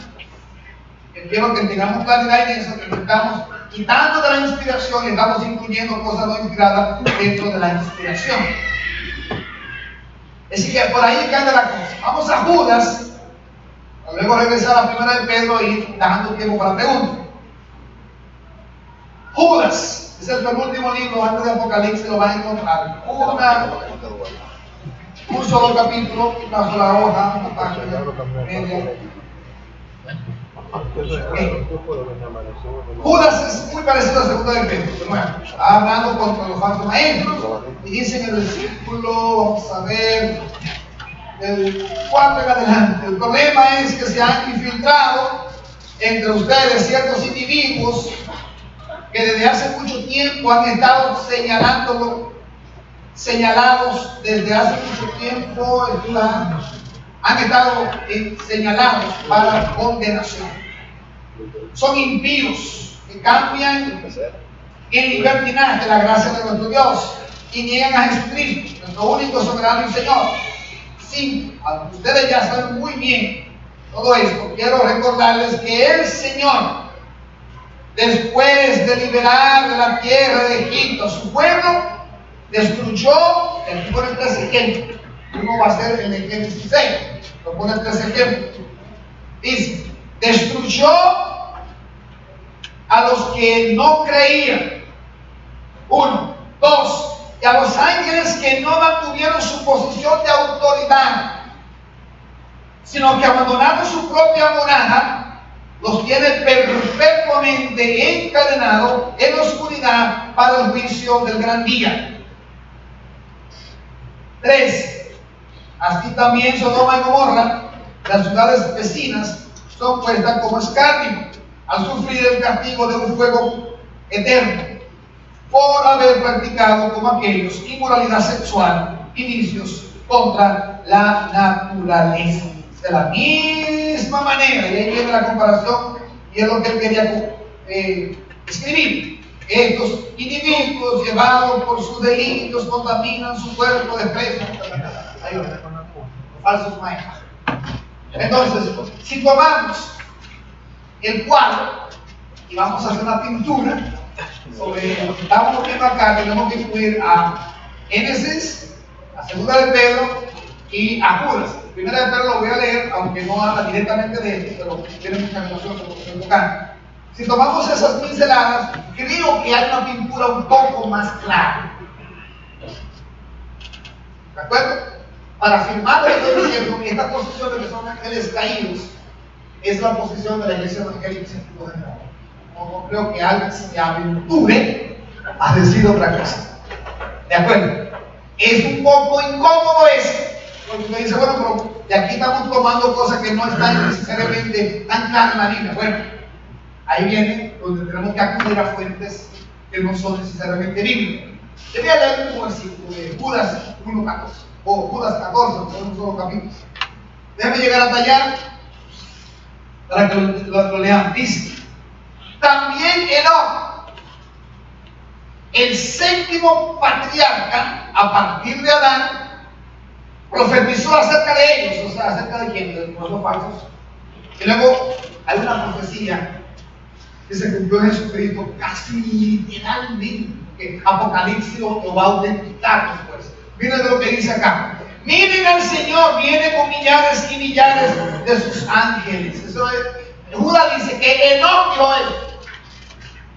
Quiero que tengamos claridad en eso, que estamos quitando de la inspiración y estamos incluyendo cosas no inspiradas dentro de la inspiración. Así que por ahí cambia la cosa. Vamos a Judas, luego regresar a la primera de Pedro y dejando tiempo para preguntas. Judas, ese es el último libro antes de Apocalipsis, lo van a encontrar. Un solo capítulo, una sola hoja, una página, media. Judas es muy parecido a la segunda de Pedro. Bueno, hablando contra los falsos maestros, y dice en el versículo, vamos a ver, del 4 en adelante. El problema es que se han infiltrado entre ustedes ciertos individuos que desde hace mucho tiempo han estado señalados desde hace mucho tiempo, han estado señalados para condenación. Son impíos que cambian en libertinaje la gracia de nuestro Dios y niegan a Jesucristo, nuestro único soberano y Señor. Sí, aunque ustedes ya saben muy bien todo esto, quiero recordarles que el Señor, después de liberar de la tierra de Egipto a su pueblo, destruyó, aquí pone 3 ejemplos. Uno va a ser en el Génesis 6, lo pone 3 ejemplos. Dice, destruyó a los que no creían. 1, 2, y a los ángeles que no mantuvieron su posición de autoridad, sino que abandonaron su propia morada, los tiene perpetuamente encadenados en la oscuridad para el juicio del gran día. 3, así también Sodoma y Gomorra, las ciudades vecinas, son puestas como escarnio al sufrir el castigo de un fuego eterno por haber practicado como aquellos inmoralidad sexual y vicios contra la naturaleza. De la misma manera, y ahí viene la comparación, y es lo que él quería escribir. Estos individuos llevados por sus delitos contaminan su cuerpo, desprecian los falsos maestros. Entonces, si tomamos el cuadro y vamos a hacer una pintura sobre lo que estamos viendo acá, tenemos que incluir a Génesis, a segunda de Pedro y a Judas. Primera de Pedro lo voy a leer, aunque no habla directamente de esto, pero tiene mucha relación con lo que estoy tocando. Si tomamos esas pinceladas, creo que hay una pintura un poco más clara. ¿De acuerdo? Para afirmar lo que estoy diciendo, esta posición de que son ángeles caídos es la posición de la iglesia evangélica en sentido general. No creo que alguien se aventure a decir otra cosa. ¿De acuerdo? Es un poco incómodo eso. Porque usted dice, bueno, pero de aquí estamos tomando cosas que no están necesariamente tan claras en la Biblia. Bueno, ahí viene donde tenemos que acudir a fuentes que no son necesariamente bíblicas. Yo voy a leer un versículo de Judas 1:14 o Judas 14, son un solo capítulo. Déjame llegar hasta allá para que lo leamos. Dice, también Enoch, el séptimo patriarca a partir de Adán, profetizó acerca de ellos, o sea, acerca de quién, de los falsos. Y luego hay una profecía que se cumplió en Jesucristo casi literalmente, que Apocalipsis lo va a autenticar después. Miren lo que dice acá. Miren al Señor, viene con millares y millares de sus ángeles. Eso es, Judas dice que Enoc vio esto.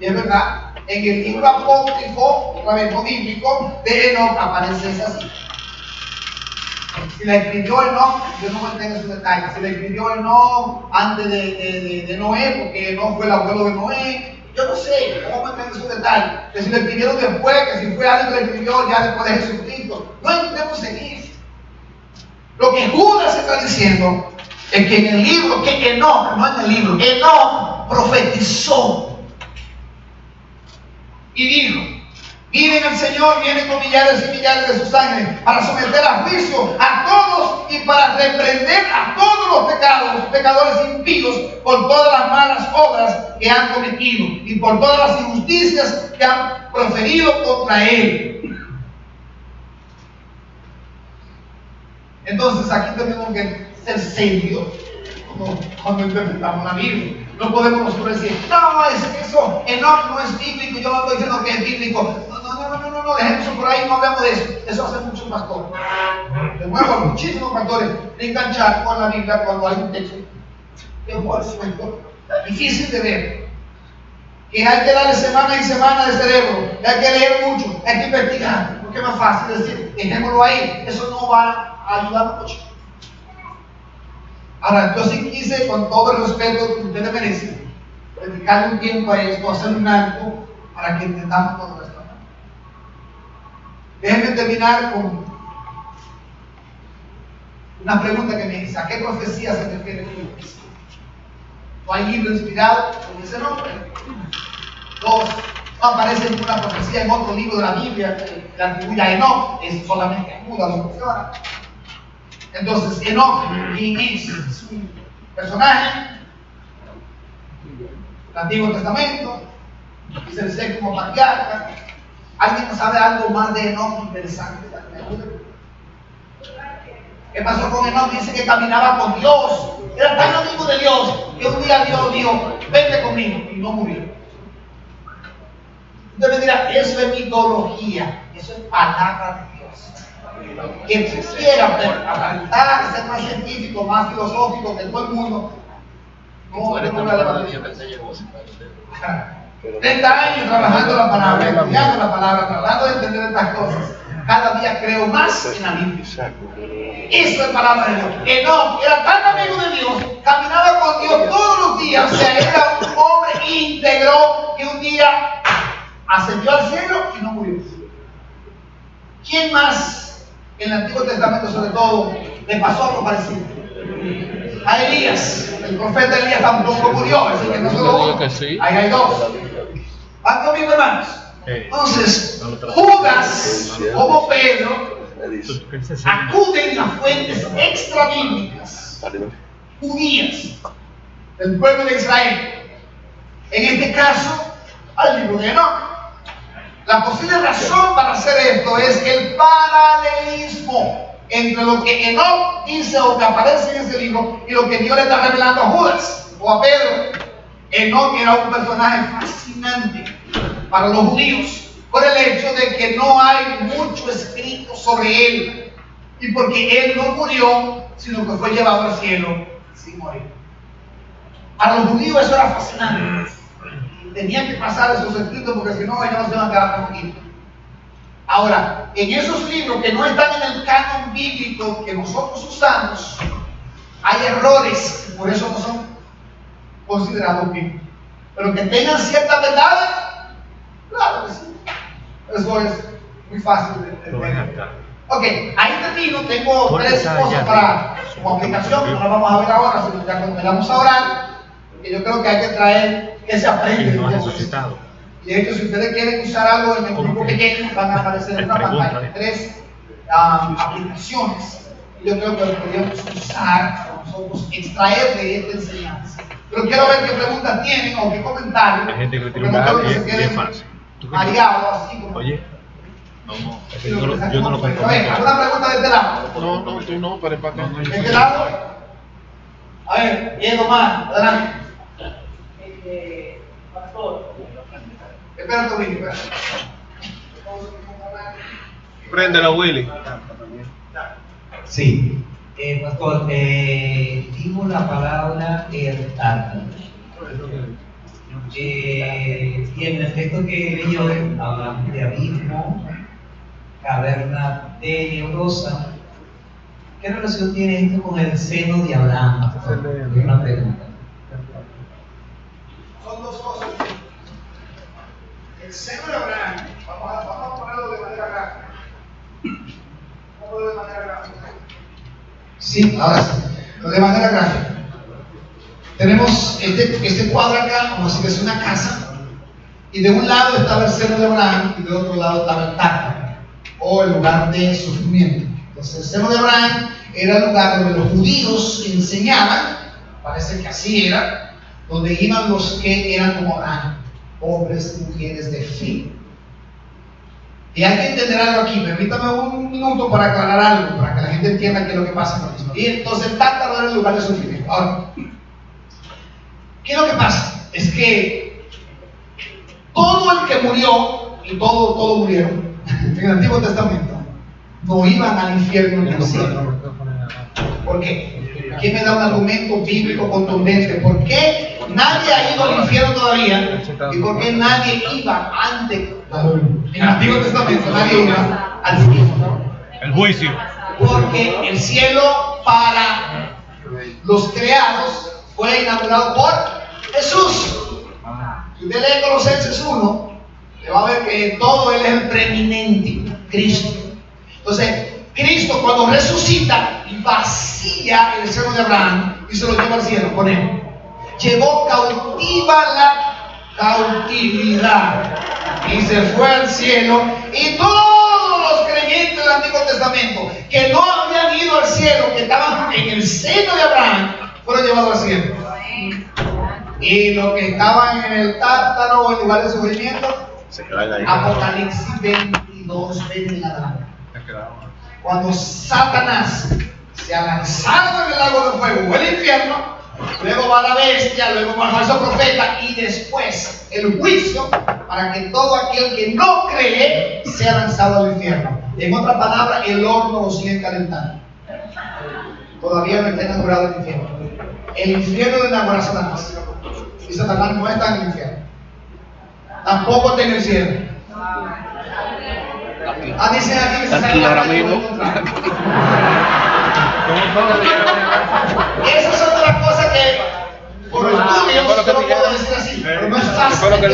Y es verdad, en el libro apócrifo, otra vez no bíblico, de Enoc aparece esa cita. Si la escribió Enoc, yo no me entiendo esos detalles. Si la escribió Enoc antes de Noé, porque Enoc fue el abuelo de Noé, yo no sé, no me entiendo esos detalles. Que si la escribieron después, que si fue alguien que la escribió ya después de Jesucristo, no entendemos seguir. Lo que Judas está diciendo es que en el libro, que Enoc, no en el libro, Enoc profetizó y dijo: miren, el Señor viene con millares y millares de sus ángeles para someter a juicio a todos y para reprender a todos los pecadores impíos por todas las malas obras que han cometido y por todas las injusticias que han proferido contra Él. Entonces aquí tenemos que ser serios cuando interpretamos la Biblia. No podemos nosotros decir, no, es eso, Enoc no es bíblico, yo no estoy diciendo que es bíblico. No, dejemos eso por ahí, no hablamos de eso. Eso hace muchos pastores. De nuevo, muchísimos pastores de enganchar con la Biblia cuando hay un texto que es difícil de ver. Que hay que darle semana y semana de cerebro, que hay que leer mucho, hay que investigar, porque es más fácil decir, dejémoslo ahí. Eso no va a ayudar mucho. Ahora, yo sí quise, con todo el respeto que ustedes merecen, dedicarle un tiempo a esto, hacer un alto para que entendamos todo esto. Déjenme terminar con una pregunta que me dice: ¿a qué profecía se refiere Dios? ¿No hay libro inspirado con ese nombre? Dos, no aparece ninguna profecía en otro libro de la Biblia que la atribuye a Enoc, es solamente Judas lo menciona. Entonces, Enoc, ¿quién es? Es un personaje del Antiguo Testamento, y se dice como patriarca. ¿Alguien sabe algo más de Enoc interesante? ¿Qué pasó con Enoc? Dice que caminaba con Dios, era tan amigo de Dios que un día Dios dijo: vente conmigo, y no murió. Usted me dirá, eso es mitología, eso es palabra de Dios. Quien quiera aparentar, ser más científico, más filosófico que todo el mundo, no es una de las 30 años trabajando la palabra, estudiando la palabra, tratando de entender estas cosas. Cada día creo más en la Biblia. Eso es palabra de Dios. Enoc era tan amigo de Dios, caminaba con Dios todos los días. O sea, era un hombre íntegro que un día ascendió al cielo y no murió. ¿Quién más en el Antiguo Testamento, sobre todo, le pasó algo parecido? A Elías. El profeta Elías tampoco murió, así que no solo uno. Ahí hay dos. ¿Van conmigo, hermanos? Entonces, Judas, como Pedro, acuden a fuentes extrabíblicas, judías, del pueblo de Israel. En este caso, al libro de Enoc. La posible razón para hacer esto es el paralelismo entre lo que Enoc dice o que aparece en ese libro y lo que Dios le está revelando a Judas o a Pedro. Enoc era un personaje fascinante para los judíos por el hecho de que no hay mucho escrito sobre él y porque él no murió, sino que fue llevado al cielo sin morir. Para los judíos eso era fascinante. Tenían que pasar esos escritos porque si no, ellos no se van a quedar tranquilos. Ahora, en esos libros que no están en el canon bíblico que nosotros usamos, hay errores, por eso no son considerados bíblicos. Pero que tengan ciertas verdades, claro que sí. Eso es muy fácil de entender. Ok, ahí termino. Tengo tres cosas para su aplicación, que no las vamos a ver ahora, sino ya cuando vayamos a orar. Que yo creo que hay que traer que se aprende. Y de hecho, si ustedes quieren usar algo en el grupo pequeño, van a aparecer en una pantalla 3 aplicaciones. Y yo creo que lo podríamos usar para nosotros extraer de esta enseñanza. Pero quiero ver qué preguntas tienen o qué comentarios. Hay gente que porque no quiero que se queden mareados así como. Oye, yo no lo comprometo. ¿Alguna pregunta de este lado? No, tú no, pero para acá. ¿De este lado? A ver, Diego, más, adelante. Para Espérate, Willy, espérate. Préndelo, Willy. Sí, pastor, dijo la palabra el tártaro. Y en el texto que leyó habla de abismo, caverna tenebrosa. ¿Qué relación tiene esto con el seno de Abraham, pastor? Es una pregunta. Son dos cosas. El seno de Abraham, vamos a ponerlo de manera gráfica. Vamos a ponerlo de manera gráfica. Sí, ahora sí. De manera gráfica. Tenemos este cuadro acá, como si fuese una casa, y de un lado estaba el seno de Abraham y del otro lado estaba el tártaro, o el lugar de sufrimiento. Entonces, el seno de Abraham era el lugar donde los judíos enseñaban, parece que así era, donde iban los que eran como Abraham, hombres y mujeres de fe. Y hay que entender algo aquí, permítame un minuto para aclarar algo, para que la gente entienda qué es lo que pasa con esto. Y entonces el tártaro era el lugar de sufrimiento. Ahora, ¿qué es lo que pasa? Es que todo el que murió, y todos murieron, en el Antiguo Testamento, no iban al infierno ni al cielo. ¿Por qué? Aquí me da un argumento bíblico contundente. ¿Por qué nadie ha ido al infierno todavía? ¿Y por qué nadie iba antes? En el Antiguo Testamento nadie iba al cielo. El juicio. Porque el cielo para los creados fue inaugurado por Jesús. Si usted lee Colosenses 1, le va a ver que todo él es el preeminente, Cristo. Entonces, Cristo cuando resucita y vacía el seno de Abraham y se lo lleva al cielo con él, llevó cautiva la cautividad y se fue al cielo, y todos los creyentes del Antiguo Testamento que no habían ido al cielo, que estaban en el seno de Abraham, fueron llevados al cielo. Y los que estaban en el tártaro o en lugar de sufrimiento, Apocalipsis 22, 20 en adelante. Cuando Satanás se ha lanzado en el lago de fuego o el infierno, luego va la bestia, luego va el falso profeta y después el juicio para que todo aquel que no cree sea lanzado al infierno. En otras palabras, el horno lo sigue calentando. Todavía no está inaugurado el infierno. El infierno lo inaugura Satanás. Y Satanás no está en el infierno. Tampoco está en el cielo. Dicen aquí que se sale ahora mismo. Esas son de las cosas que por estudio yo no puedo decir así, pero no es fácil que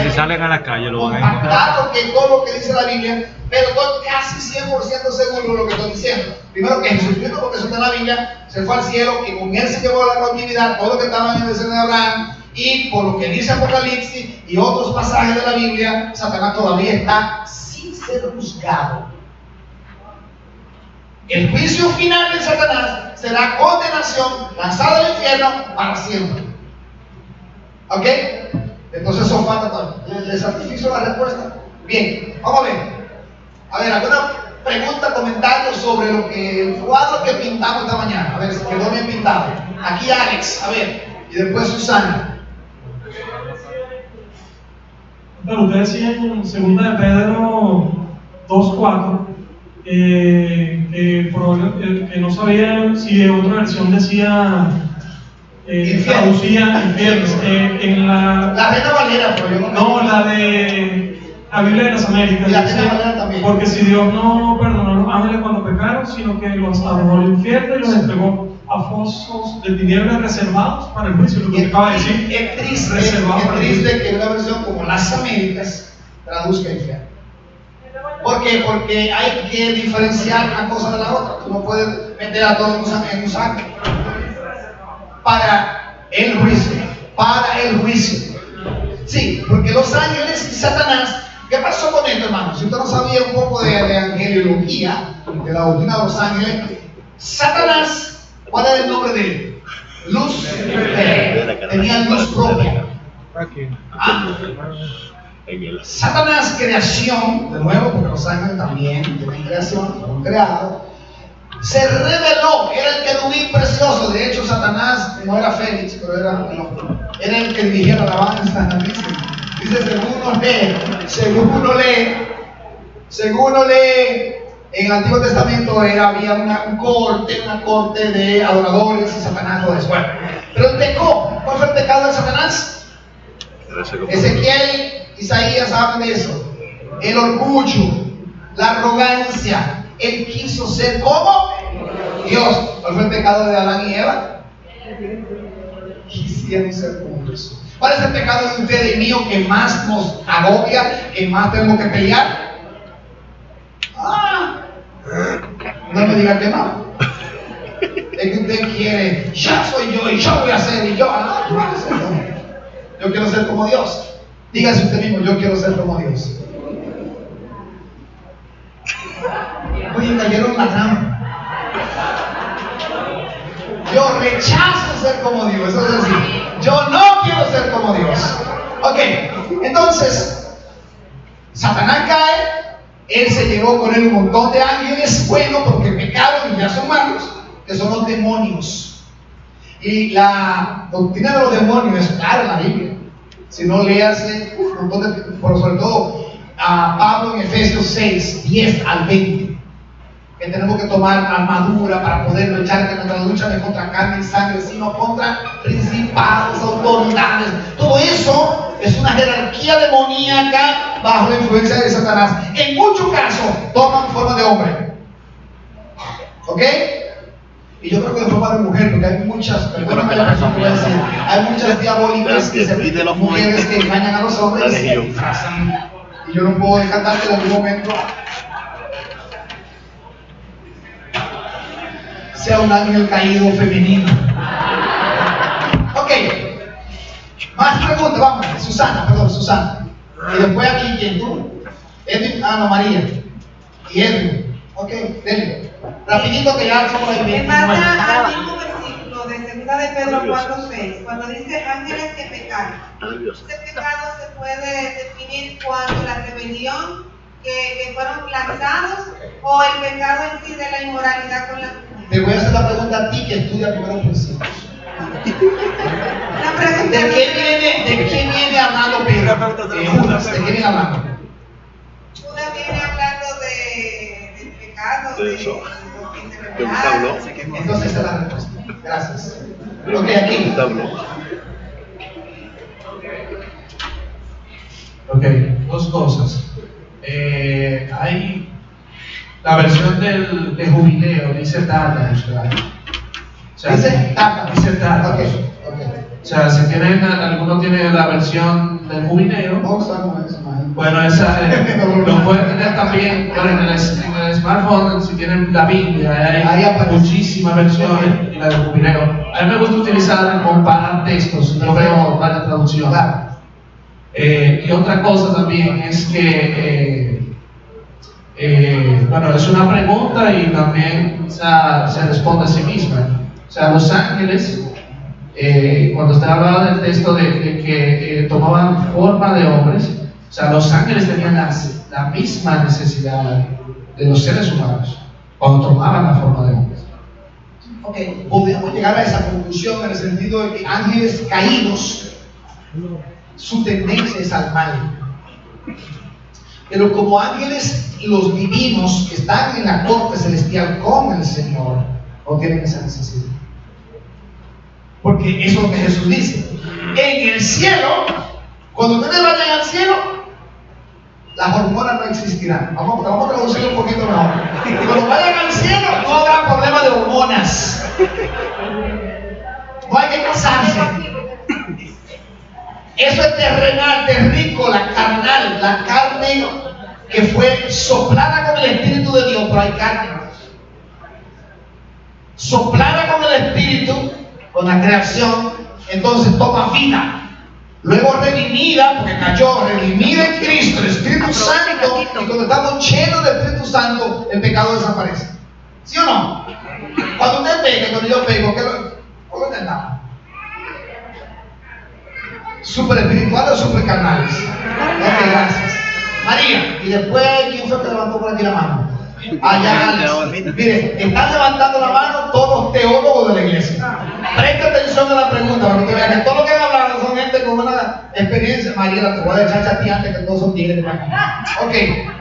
si salen a la calle lo van a compactar lo que todo lo que dice la Biblia, pero estoy casi 100% seguro de lo que estoy diciendo. Primero que Jesucristo, porque eso está en la Biblia, se fue al cielo, que con él se llevó la cautividad todo lo que estaban en el seno de Abraham, y por lo que dice Apocalipsis y otros pasajes de la Biblia, Satanás todavía está sin ser juzgado. El juicio final de Satanás será condenación, lanzado al infierno para siempre. ¿Ok? Entonces son falta todavía. ¿Les satisfizo la respuesta? Bien, vamos a ver. A ver, ¿alguna pregunta, comentario sobre lo que el cuadro que pintamos esta mañana? A ver, si quedó bien pintado. Aquí Alex, a ver, y después Susana. Pero usted decía en 2 de Pedro 2:4 que no sabía si otra versión decía traducía infiernos. En la Reina Valera, pero yo no, la de la Biblia de las Américas. La Reina Valera también. Porque si Dios no perdonó a los ángeles cuando pecaron, sino que los arrojó al infierno y los entregó a fosos de tinieblas reservados para el juicio. Lo que acaba de decir. Es triste que una versión como las Américas traduzca infierno. ¿Por qué? Porque hay que diferenciar una cosa de la otra. Tú no puedes meter a todos en un saco. Para el juicio. Para el juicio. Sí, porque los ángeles y Satanás. ¿Qué pasó con esto, hermano? Si usted no sabía un poco de angeliología, de la doctrina de los ángeles, Satanás, ¿cuál era el nombre de él? Luz. Tenía luz propia. Satanás, creación, de nuevo, porque los ángeles también tienen creación, fueron creados, se reveló, era el querubín precioso. De hecho, Satanás no era Félix, pero era el hombre. era el que dirigía la alabanza. Dice, según uno lee, en el Antiguo Testamento había una corte de adoradores y Satanás lo después. Pero él pecó. ¿Cuál fue el pecado de Satanás? Ezequiel, Isaías hablan de eso. El orgullo, la arrogancia. Él quiso ser como Dios. ¿Cuál fue el pecado de Adán y Eva? Quisieron ser como Dios. ¿Cuál es el pecado de usted y mío que más nos agobia, que más tenemos que pelear? No me diga que no. Es que usted quiere, ya soy yo y yo voy a hacer y yo voy a hacer. Yo quiero ser como Dios. Dígase usted mismo, yo quiero ser como Dios. Oye, cayeron en la trampa. Yo rechazo ser como Dios. Eso es decir, yo no quiero ser como Dios. Ok, entonces, Satanás cae. Él se llevó con él un montón de ángeles buenos porque pecaron y ya son malos, que son los demonios. Y la doctrina de los demonios es clara en la Biblia. Si no, léase un montón de, pero sobre todo a Pablo en Efesios 6, 10 al 20. Que tenemos que tomar armadura para poder luchar, que nuestra lucha no es contra carne y sangre, sino contra principados, autoridades. Todo eso es una jerarquía demoníaca bajo la influencia de Satanás. En muchos casos toman forma de hombre. ¿Ok? Y yo creo que de forma de mujer, porque hay muchas, perdóname la razón que voy a decir, hay muchas diabólicas que se mujeres que engañan a los hombres y se disfrazan. Y yo no puedo descartar que en algún momento sea un ángel caído femenino. Ok. Más preguntas, vamos. Susana. Y después aquí, ¿quién tú? Edwin, no, María. Y Edwin. Ok, dele. Rapidito que ya somos Me pasa al mismo versículo de 2 de Pedro 4:6, cuando dice ángeles que pecaron. Ese pecado se puede definir cuando la rebelión que fueron lanzados o el pecado en sí de la inmoralidad con la mujer. Te voy a hacer la pregunta a ti que estudia primeros principios. ¿De qué viene hablando Pedro? Judas, ¿de qué viene hablando? Judas viene hablando del pecado, de lo que se revelaron. Entonces esa es la respuesta. Gracias. Ok, aquí. Ok, dos cosas. Hay la versión de jubileo, dice Tártaros. Dice Tártaros. Okay. O sea, si tienen, alguno tiene la versión del jubileo, bueno, esa lo pueden tener también. Bueno, en el smartphone, si tienen la Biblia, hay muchísimas versiones y la del jubileo. A mí me gusta utilizar comparar textos, yo veo varias traducciones. Y otra cosa también es que bueno, es una pregunta y también se responde a sí misma. O sea, los ángeles, cuando usted hablaba del texto de que tomaban forma de hombres, o sea, los ángeles tenían la misma necesidad de los seres humanos cuando tomaban la forma de hombres. Ok, podemos llegar a esa conclusión en el sentido de que ángeles caídos, su tendencia es al mal. Pero como ángeles, los divinos que están en la corte celestial con el Señor, no tienen esa necesidad. Porque eso es lo que Jesús dice. En el cielo, cuando ustedes vayan al cielo, las hormonas no existirán. Vamos a traducirlo un poquito mejor. Cuando vayan al cielo, no habrá problema de hormonas. No hay que casarse. Eso es terrenal, terrícola, carnal, la carne que fue soplada con el Espíritu de Dios, pero hay carne. Soplada con el Espíritu, con la creación, entonces toma vida. Luego redimida, porque cayó, redimida en Cristo, el Espíritu Santo, y cuando estamos llenos del Espíritu Santo, el pecado desaparece. ¿Sí o no? Cuando usted pegue, cuando yo pego, ¿cómo entendamos? ¿Super espirituales o super carnales? Ok, gracias. María, y después, ¿quién fue que levantó por aquí la mano? Allá, mire, están levantando la mano todos los teólogos de la iglesia. Presta atención a la pregunta, para que vean que todo lo que han hablado son experiencia, Mariela, te voy a dejar chateante que todos son tigres de aquí. Ok,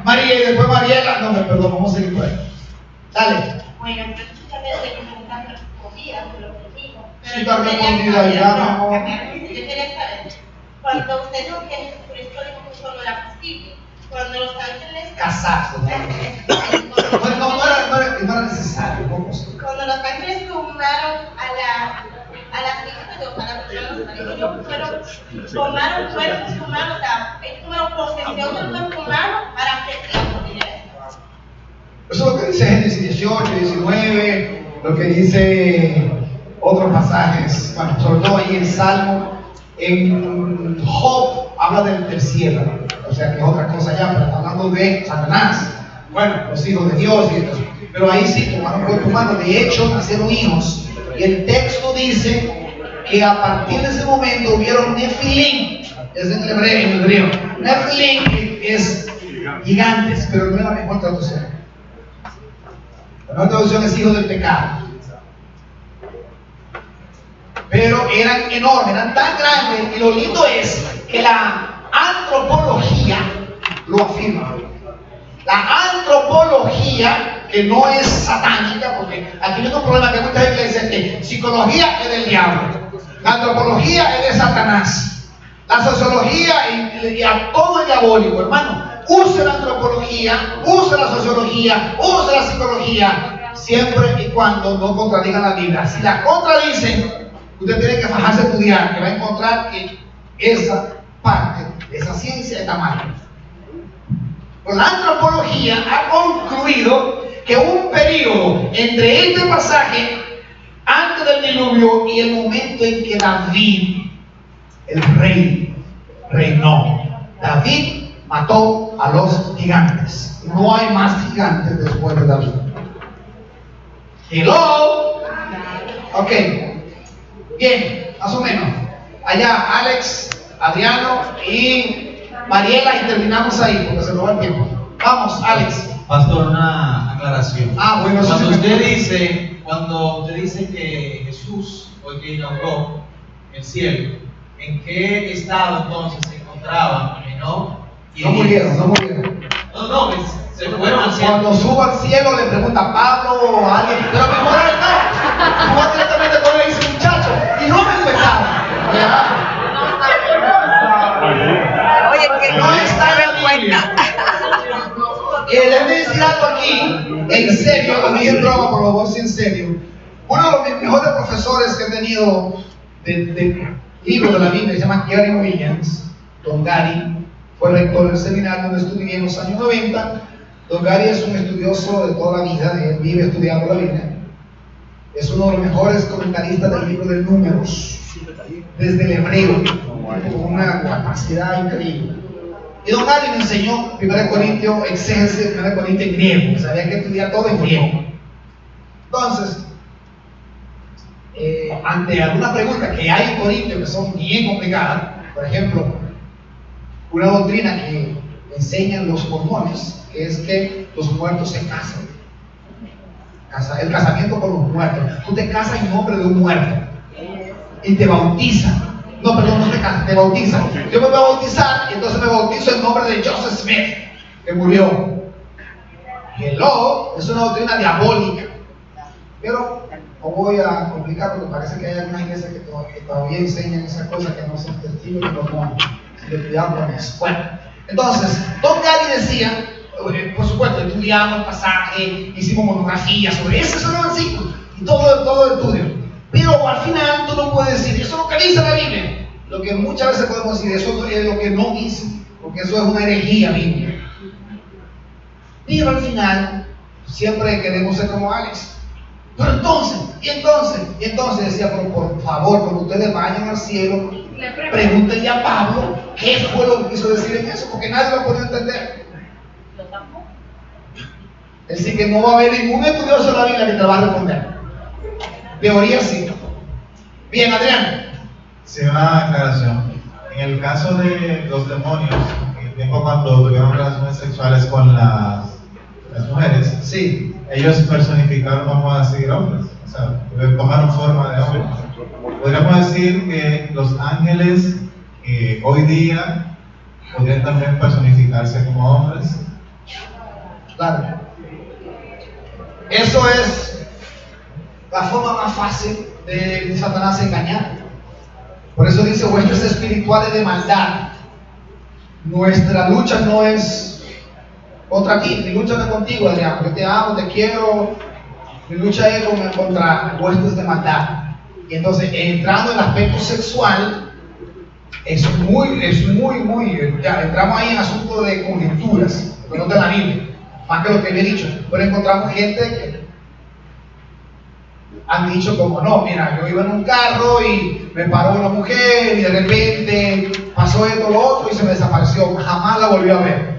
María y después Mariela. No, perdón, vamos a seguir por ahí. Dale. Bueno, precisamente que me están respondida por lo que digo. Sí, está respondida ya, no. Yo quería saber, cuando usted dijo que Jesucristo dijo que solo era posible, cuando los ángeles Casados. No era necesario, ¿cómo? cuando los ángeles tomaron a las hijas de tomaron cuerpos humanos, o sea, ellos tomaron posesión del cuerpo humano para que Eso es lo que dice Génesis 18, 19, lo que dice otros pasajes, bueno, sobre todo ahí en Salmo. En Job habla del cielo, o sea que es otra cosa ya, pero está hablando de Satanás, bueno, los hijos de Dios y esto. Pero ahí sí tomaron cuerpo humano, de hecho nacieron hijos, y el texto dice que a partir de ese momento hubieron Nefilim, es en el hebreo, Nefilim es gigantes, pero no es la mejor traducción. La mejor traducción es hijos del pecado. Pero eran enormes, eran tan grandes, y lo lindo es que la antropología lo afirma. La antropología, que no es satánica, porque aquí hay un problema que mucha gente dice que psicología es del diablo, la antropología es de Satanás, la sociología y a todo es diabólico, hermano. Use la antropología, use la sociología, use la psicología, siempre y cuando no contradigan la Biblia. Si la contradicen, usted tiene que fajarse a estudiar, que va a encontrar que esa parte, esa ciencia está mal. Pero la antropología ha concluido que un periodo entre este pasaje antes del diluvio y el momento en que David, el rey, reinó. David mató a los gigantes. No hay más gigantes después de David. Hello. Ok. Bien, más o menos. Allá Alex, Adriano y Mariela, y terminamos ahí porque se nos va el tiempo. Vamos, Alex. Pastor, una aclaración. Bueno, cuando usted dice que Jesús fue el que inauguró el cielo, ¿en qué estado entonces se encontraban? ¿No? No murieron. No, pues, se fueron al cielo. Cuando suba al cielo le pregunta a Pablo o a alguien, pero mejor no. No directamente con él dice, muchacho, y no me empezaba. Oye, que No está en la Biblia. Déjame decir algo aquí, en serio, lo dije en broma, pero lo voy a decir en serio. Uno de los mejores profesores que he tenido de libros de la Biblia se llama Gary Williams, Don Gary. Fue rector del seminario donde estudié en los años 90. Don Gary es un estudioso de toda la vida, él vive estudiando la Biblia. Es uno de los mejores comentaristas del libro de Números, desde el hebreo, con una capacidad increíble. Y Don Gary me enseñó 1 Corintios, exégesis de 1 Corintios en griego, o sea, había que estudiar todo en griego. Entonces, ante alguna pregunta que hay en Corintios que son bien complicadas, por ejemplo, una doctrina que enseñan los mormones, que es que los muertos se casan. El casamiento con los muertos. Tú te casas en nombre de un muerto y te bautizan. No, perdón, no te casas, te bautizan. Yo me voy a bautizar y entonces me bautizo en nombre de Joseph Smith, que murió. Hello, es una doctrina diabólica. Pero no voy a complicar porque parece que hay algunas iglesias que todavía enseñan esas cosas que no son testigos de los mormones. Cuidado con eso. Bueno, entonces, Don Gary decía, por supuesto, estudiamos el pasaje, hicimos monografías sobre eso, son los versículos y todo el estudio. Pero al final tú no puedes decir, eso es lo que dice la Biblia. Lo que muchas veces podemos decir, eso es lo que no dice, porque eso es una herejía bíblica. Pero al final, siempre queremos ser como Alex. Pero entonces decía, pero por favor, cuando ustedes vayan al cielo, pregúntenle a Pablo qué fue lo que quiso decir en eso, porque nadie lo puede entender. Es decir, que no va a haber ningún estudioso de la Biblia que te va a responder. Teoría sí. Bien, Adrián. Sí, una aclaración. En el caso de los demonios, en el tiempo cuando tuvieron relaciones sexuales con las mujeres, sí, ellos personificaron, vamos a decir, hombres. O sea, tomaron forma de hombres. Podríamos decir que los ángeles hoy día podrían también personificarse como hombres. Claro. Eso es la forma más fácil de Satanás engañar. Por eso dice huestes espirituales de maldad. Nuestra lucha no es contra ti, mi lucha no es contigo, Adrián. Yo te amo, te quiero. Mi lucha es contra huestes de maldad. Y entonces, entrando en el aspecto sexual, es muy, ya entramos ahí en asunto de conjeturas, pero no de la Biblia, más que lo que le he dicho. Pero encontramos gente que han dicho como, no, mira, yo iba en un carro y me paró una mujer y de repente pasó esto, lo otro y se me desapareció, jamás la volví a ver.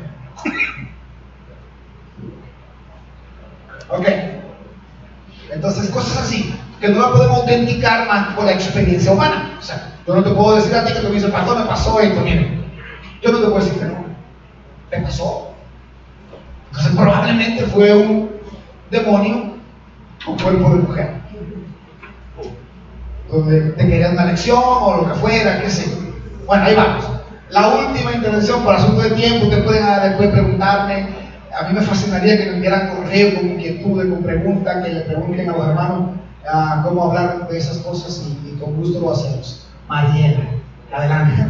Ok, entonces cosas así que no la podemos autenticar más por la experiencia humana. O sea, yo no te puedo decir a ti que tú me dices, pastor, me pasó esto, mire, yo no te puedo decir que no, me pasó. Entonces probablemente fue un demonio con cuerpo de mujer, donde te querían una lección o lo que fuera, qué sé yo. Bueno, ahí vamos. La última intervención por asunto de tiempo, ustedes pueden después preguntarme. A mí me fascinaría que me enviaran correo con inquietudes, con preguntas, que le pregunten a los hermanos cómo hablar de esas cosas y con gusto lo hacemos. Mariela, adelante.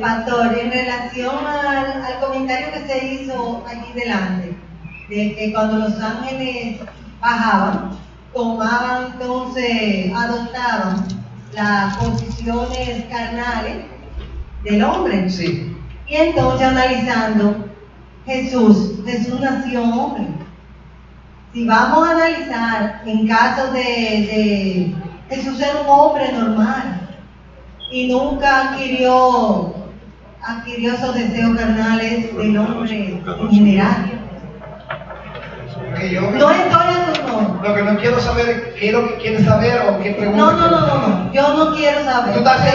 Pastor, en relación al comentario que se hizo aquí delante, de que cuando los ángeles bajaban, tomaban entonces, adoptaban las posiciones carnales del hombre. Sí. Y entonces analizando, Jesús nació hombre. Si vamos a analizar, en caso de Jesús era un hombre normal y nunca adquirió esos deseos carnales del hombre en general. No estoy a tu nombre. Lo que no quiero saber, ¿qué es lo que quieres saber o qué pregunta? No, yo no quiero saber. ¿Tú estás yo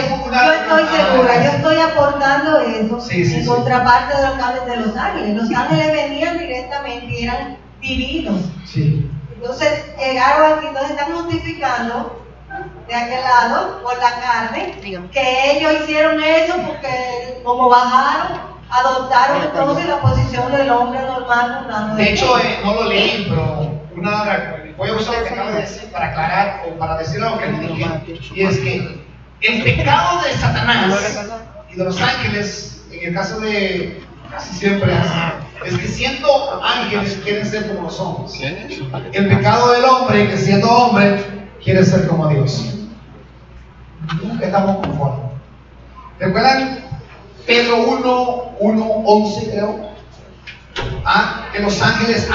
estoy segura, yo estoy aportando eso en contraparte de los ángeles de los ángeles. Los ángeles venían directamente y eran divinos. Sí. Entonces llegaron aquí, entonces están justificando de aquel lado por la carne que ellos hicieron eso porque como bajaron, adoptaron entonces la posición del hombre normal mundano. De hecho, no lo leí, pero voy a usar lo que acabo de decir para aclarar o para decir algo que no dije. Y es que el pecado de Satanás y de los ángeles, en el caso de casi siempre es que siendo ángeles quieren ser como los hombres. El pecado del hombre, que siendo hombre quiere ser como Dios. Nunca estamos conformes. ¿Recuerdan Pedro 1:11 creo? Que los ángeles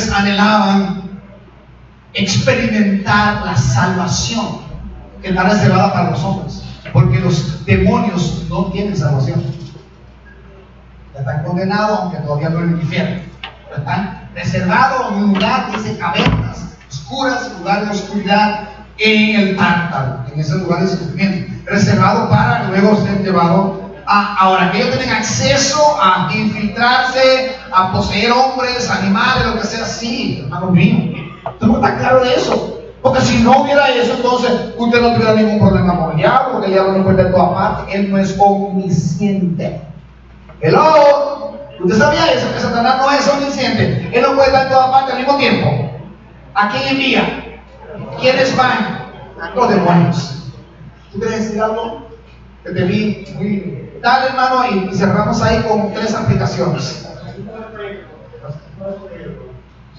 anhelaban experimentar la salvación que está reservada para los hombres, porque los demonios no tienen salvación. Están condenados aunque todavía no en el infierno. Están reservados en un lugar, dice, cavernas oscuras, lugar de oscuridad en el Tártaro, en ese lugar de sufrimiento, reservado para luego ser llevado a. Ahora, que ellos tienen acceso a infiltrarse, a poseer hombres, animales, lo que sea, sí, hermano mío. ¿Usted no está claro de eso? Porque si no hubiera eso, entonces usted no tuviera ningún problema con el diablo, porque el diablo no encuentra en todas partes, él no es omnisciente. Hello, ¿usted sabía eso? Que Satanás no es omnisciente, él no puede estar en todas partes al mismo tiempo. ¿A quién envía? ¿Quiénes van? Los demonios. ¿Tú quieres decir algo? Que te vi muy. Dale, hermano, y cerramos ahí con 3 aplicaciones.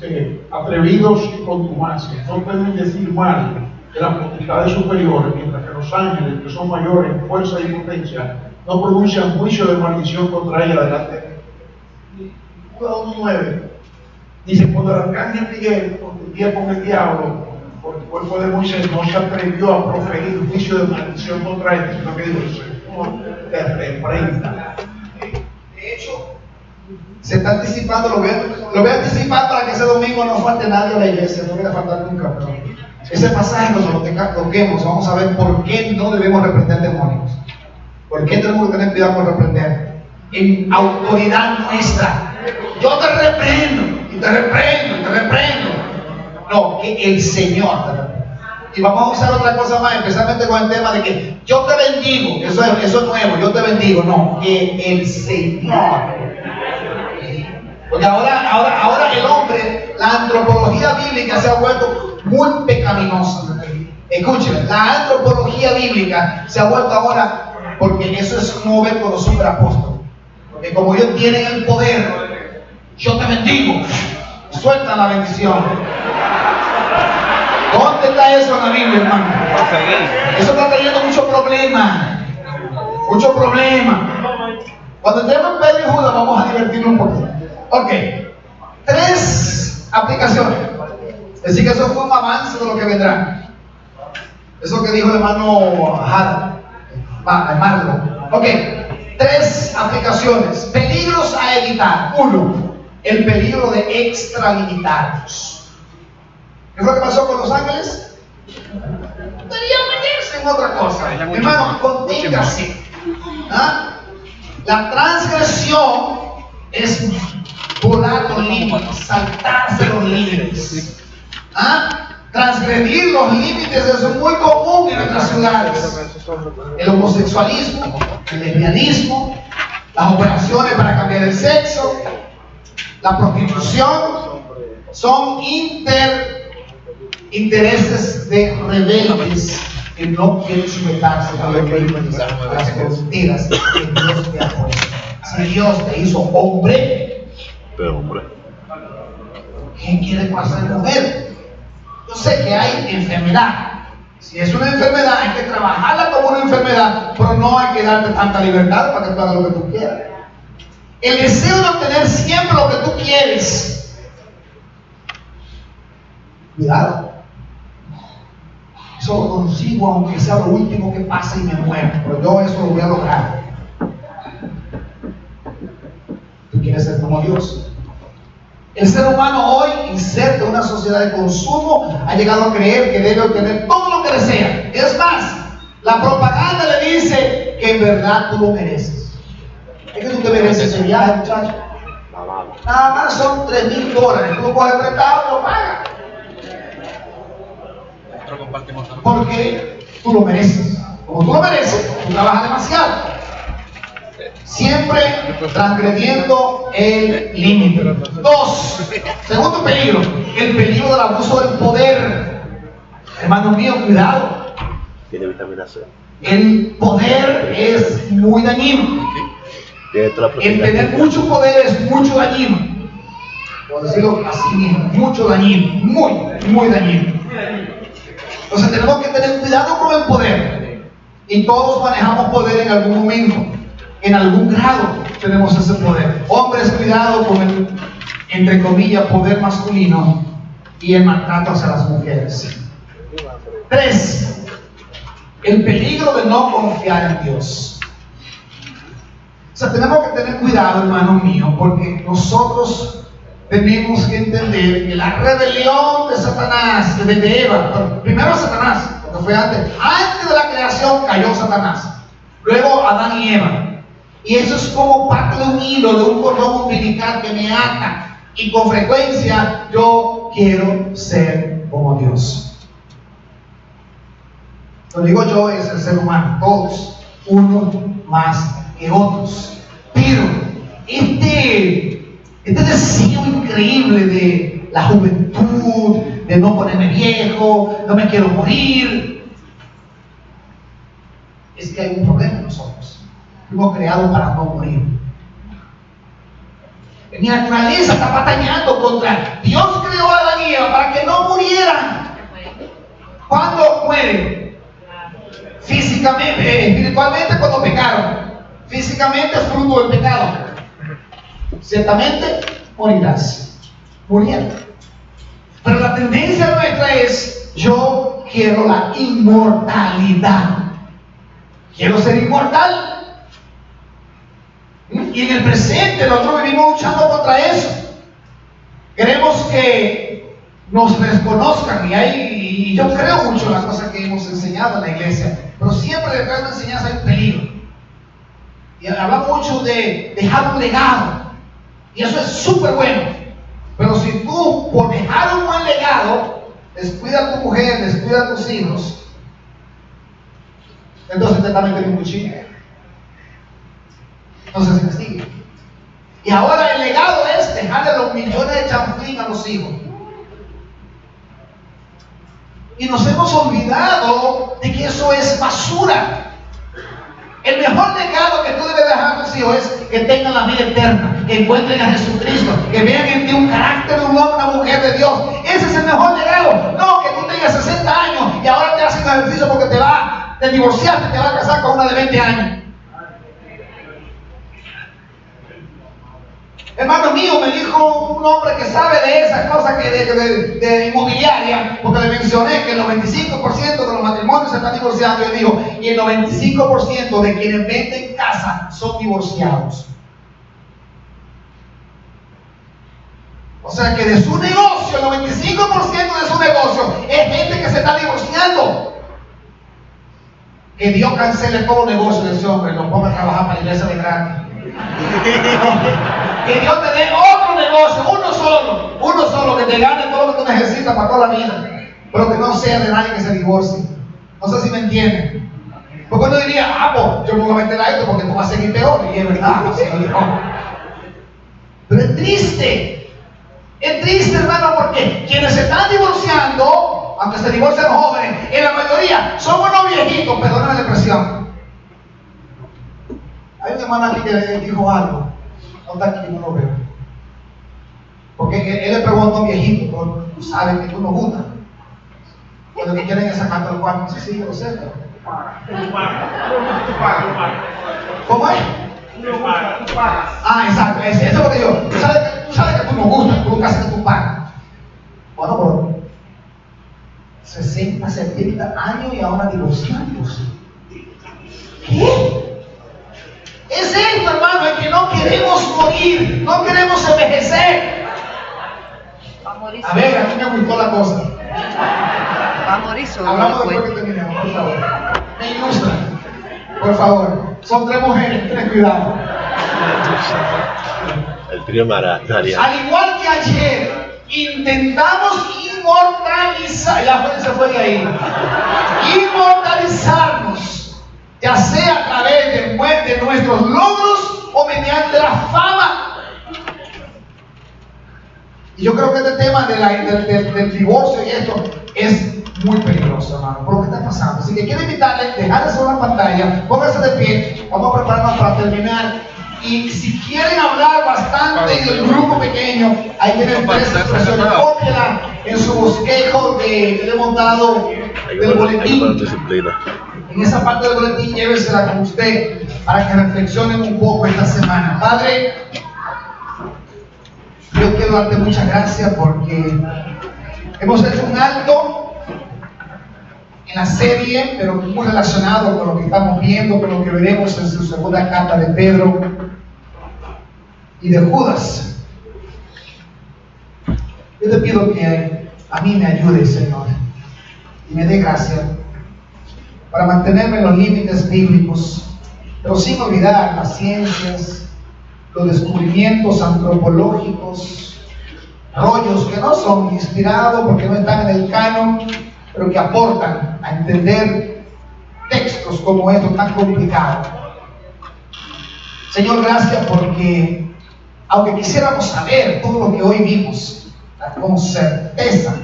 Sí, atrevidos y contumaces, no pueden decir mal de las potestades superiores, mientras que los ángeles, que son mayores en fuerza y potencia, no pronuncian juicio de maldición contra ella delante de él. Judas 1:9 dice: cuando el arcángel Miguel contendía con el diablo por el cuerpo de Moisés, no se atrevió a proferir juicio de maldición contra él, sino que dijo: el Señor te reprenda. De hecho, se está anticipando, lo voy a anticipar para que ese domingo no falte nadie a la iglesia, no voy a faltar nunca, pero ese pasaje cuando lo toquemos, vamos a ver por qué no debemos reprender demonios. ¿Por qué tenemos que tener cuidado con reprender? En autoridad nuestra. Yo te reprendo, y te reprendo, y te reprendo. No, que el Señor te reprenda. Y vamos a usar otra cosa más, especialmente con el tema de que yo te bendigo. Eso es nuevo, yo te bendigo. No, que el Señor. Porque ahora el hombre, la antropología bíblica se ha vuelto muy pecaminosa. Escuchen, la antropología bíblica se ha vuelto ahora, porque eso es como ver con los superapóstoles. Porque como ellos tienen el poder, yo te bendigo, sueltan la bendición. ¿Dónde está eso en la Biblia, hermano? Eso está trayendo muchos problemas. Muchos problemas. Cuando entremos en Pedro y Judas vamos a divertirnos un poquito. Ok. 3 aplicaciones. Es decir, que eso fue un avance de lo que vendrá. Eso que dijo el hermano Marlon. Ok. 3 aplicaciones. Peligros a evitar. 1. El peligro de extralimitados. ¿Qué fue lo que pasó con los ángeles? Querían meterse en otra cosa. Hermano, conténgase. ¿Ah? La transgresión es volar los límites, saltarse los límites. ¿Ah? Transgredir los límites es muy común en nuestras ciudades. El homosexualismo, el lesbianismo, las operaciones para cambiar el sexo, la prostitución, son intereses de rebeldes que no quieren sujetarse a las fronteras que Dios te ha puesto. Si Dios te hizo hombre, ¿quién quiere pasar mujer? Yo sé que hay enfermedad. Si es una enfermedad, hay que trabajarla como una enfermedad, pero no hay que darte tanta libertad para que tú hagas lo que tú quieras. El deseo de obtener siempre lo que tú quieres. Cuidado. Eso lo consigo aunque sea lo último que pase y me muera, pero yo eso lo voy a lograr. Tú quieres ser como Dios. El ser humano hoy, inserto en una sociedad de consumo, ha llegado a creer que debe obtener todo lo que desea. Es más, la propaganda le dice que en verdad tú lo mereces. Es que tú te mereces ese viaje, muchacho. Nada más son $3,000. Tú lo coges prestado y lo pagas. Porque tú lo mereces. Como tú lo mereces, tú trabajas demasiado. Siempre transgrediendo el límite. 2. Segundo peligro, el peligro del abuso del poder. Hermanos míos, cuidado. Tiene vitamina C. El poder es muy dañino. El tener mucho poder es mucho dañino. Por decirlo así mismo, mucho dañino. Muy dañino. Entonces tenemos que tener cuidado con el poder. Y todos manejamos poder en algún momento. En algún grado tenemos ese poder. Hombres, cuidado con el, entre comillas, poder masculino y el maltrato hacia las mujeres. 3. El peligro de no confiar en Dios. O sea, tenemos que tener cuidado, hermano mío, porque nosotros tenemos que entender que la rebelión de Satanás, de Eva, primero Satanás, porque fue antes de la creación cayó Satanás, luego Adán y Eva, y eso es como parte de un hilo, de un cordón umbilical que me ata, y con frecuencia yo quiero ser como Dios. Lo digo yo, es el ser humano, todos, uno más que otros, pero este deseo increíble de la juventud, de no ponerme viejo, no me quiero morir, es que hay un problema en nosotros. Fuimos creados para no morir. Mi naturaleza está batallando contra. Dios creó a Adán y Eva para que no murieran. ¿Cuándo mueren? Físicamente, espiritualmente cuando pecaron. Físicamente es fruto del pecado. Ciertamente morirás. Murieron. Pero la tendencia nuestra es: yo quiero la inmortalidad. Quiero ser inmortal. Y en el presente nosotros vivimos luchando contra eso. Queremos que nos reconozcan, y yo creo mucho en las cosas que hemos enseñado en la iglesia, pero siempre detrás de la enseñanza hay un peligro. Y hablamos mucho de dejar un legado, y eso es súper bueno. Pero si tú, por dejar un buen legado, descuida a tu mujer, descuida a tus hijos, entonces te está metiendo un cuchillo. Entonces se castiga. Y ahora el legado es dejarle los millones de chanflín a los hijos. Y nos hemos olvidado de que eso es basura. El mejor legado que tú debes dejar a tus hijos es que tengan la vida eterna, que encuentren a Jesucristo, que vean en ti un carácter de un hombre, una mujer de Dios. Ese es el mejor legado. No que tú tengas 60 años y ahora te hacen ejercicio porque te divorciaste, te vas a casar con una de 20 años. Hermano mío, me dijo un hombre que sabe de esas cosas que de inmobiliaria, porque le mencioné que el 95% de los matrimonios se están divorciando, y él dijo, y el 95% de quienes venden casa son divorciados. O sea que de su negocio, el 95% de su negocio es gente que se está divorciando. Que Dios cancele todo negocio de ese hombre y lo ponga a trabajar para la iglesia de gratis. Que Dios te dé otro negocio, uno solo, que te gane todo lo que tú necesitas para toda la vida, pero que no sea de nadie que se divorcie. No sé si me entienden. Porque uno diría, pues yo no voy a meter a esto porque tú vas a seguir peor, y es verdad, no. Pero es triste, hermano, porque quienes se están divorciando, aunque se divorcian jóvenes, en la mayoría son unos viejitos, perdóname la expresión. Hay un hermano aquí que le dijo algo. No está aquí, no lo veo. Porque él le preguntó a un viejito, pero tú sabes que tú no gustas. Y lo que quieren es sacarte al cuarto. Sí, yo lo sé, pero. ¿Cómo es? Ah, exacto. Eso es lo que digo. Tú sabes que tú no gustas, tú lo que haces es que tú pagas. Bueno, por 60, 70 años y ahora divorciados. ¿Qué? Es esto, hermano, es que no queremos morir, no queremos envejecer. A ver, a mí me gustó la cosa. Va a morir solo. Hablamos después que terminemos, por favor. Me ilustra, por favor. Son 3 mujeres, 3 cuidado. El trío Mariano. Al igual que ayer, intentamos inmortalizar, la gente se fue de ahí, inmortalizarnos, ya sea a través de nuestros logros o mediante la fama. Y yo creo que este tema del divorcio y esto es muy peligroso, hermano, por lo que está pasando. Así que quiero invitarle, dejar de hacer una pantalla, pónganse de pie, vamos a prepararnos para terminar. Y si quieren hablar bastante en el grupo pequeño, ahí tienen 3 expresiones, cópiela en su bosquejo que le he montado del boletín. En esa parte del boletín, llévesela con usted para que reflexionen un poco esta semana. Padre, yo quiero darte muchas gracias porque hemos hecho un alto en la serie, pero muy relacionado con lo que estamos viendo, con lo que veremos en su segunda carta de Pedro y de Judas. Yo te pido que a mí me ayude, Señor, y me dé gracia para mantenerme en los límites bíblicos, pero sin olvidar las ciencias, los descubrimientos antropológicos, rollos que no son inspirados porque no están en el canon, pero que aportan a entender textos como estos tan complicados. Señor, gracias porque aunque quisiéramos saber todo lo que hoy vimos, con certeza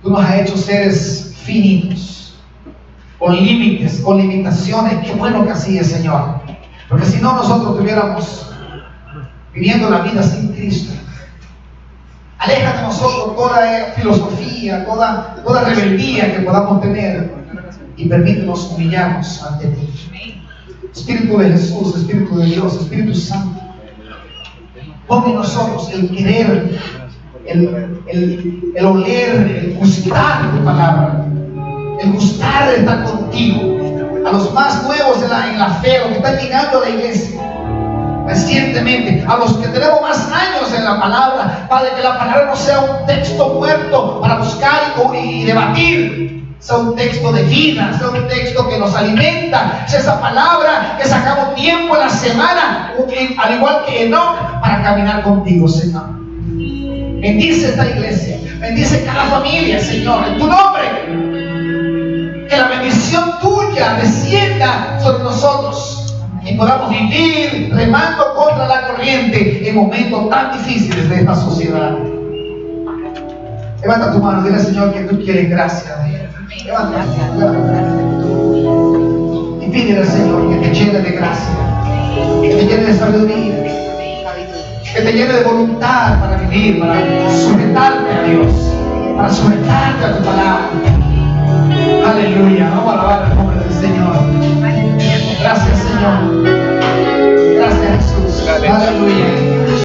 tú nos has hecho seres finitos, con límites, con limitaciones. Qué bueno que así es, Señor, porque si no nosotros estuviéramos viviendo la vida sin Cristo. Aleja de nosotros toda filosofía, toda rebeldía que podamos tener y permítenos humillarnos ante ti. Espíritu de Jesús, Espíritu de Dios, Espíritu Santo, pon en nosotros el querer, el oler, el gustar tu palabra, el gustar de estar contigo. A los más nuevos en la fe, a los que están llegando a la iglesia recientemente, a los que tenemos más años en la palabra, Padre, que la palabra no sea un texto muerto para buscar y debatir, sea un texto de vida, sea un texto que nos alimenta, sea esa palabra que sacamos tiempo en la semana, al igual que Enoch, para caminar contigo, Señor. Bendice esta iglesia, Bendice cada familia, Señor, en tu nombre. Que la bendición tuya descienda sobre nosotros y podamos vivir remando contra la corriente en momentos tan difíciles de esta sociedad. Levanta tu mano, dile al Señor que tú quieres gracia. Levanta. Y pídele al Señor que te llene de gracia, que te llene de sabiduría, que te llene de voluntad para vivir, para sujetarte a Dios, para sujetarte a tu palabra. Aleluya.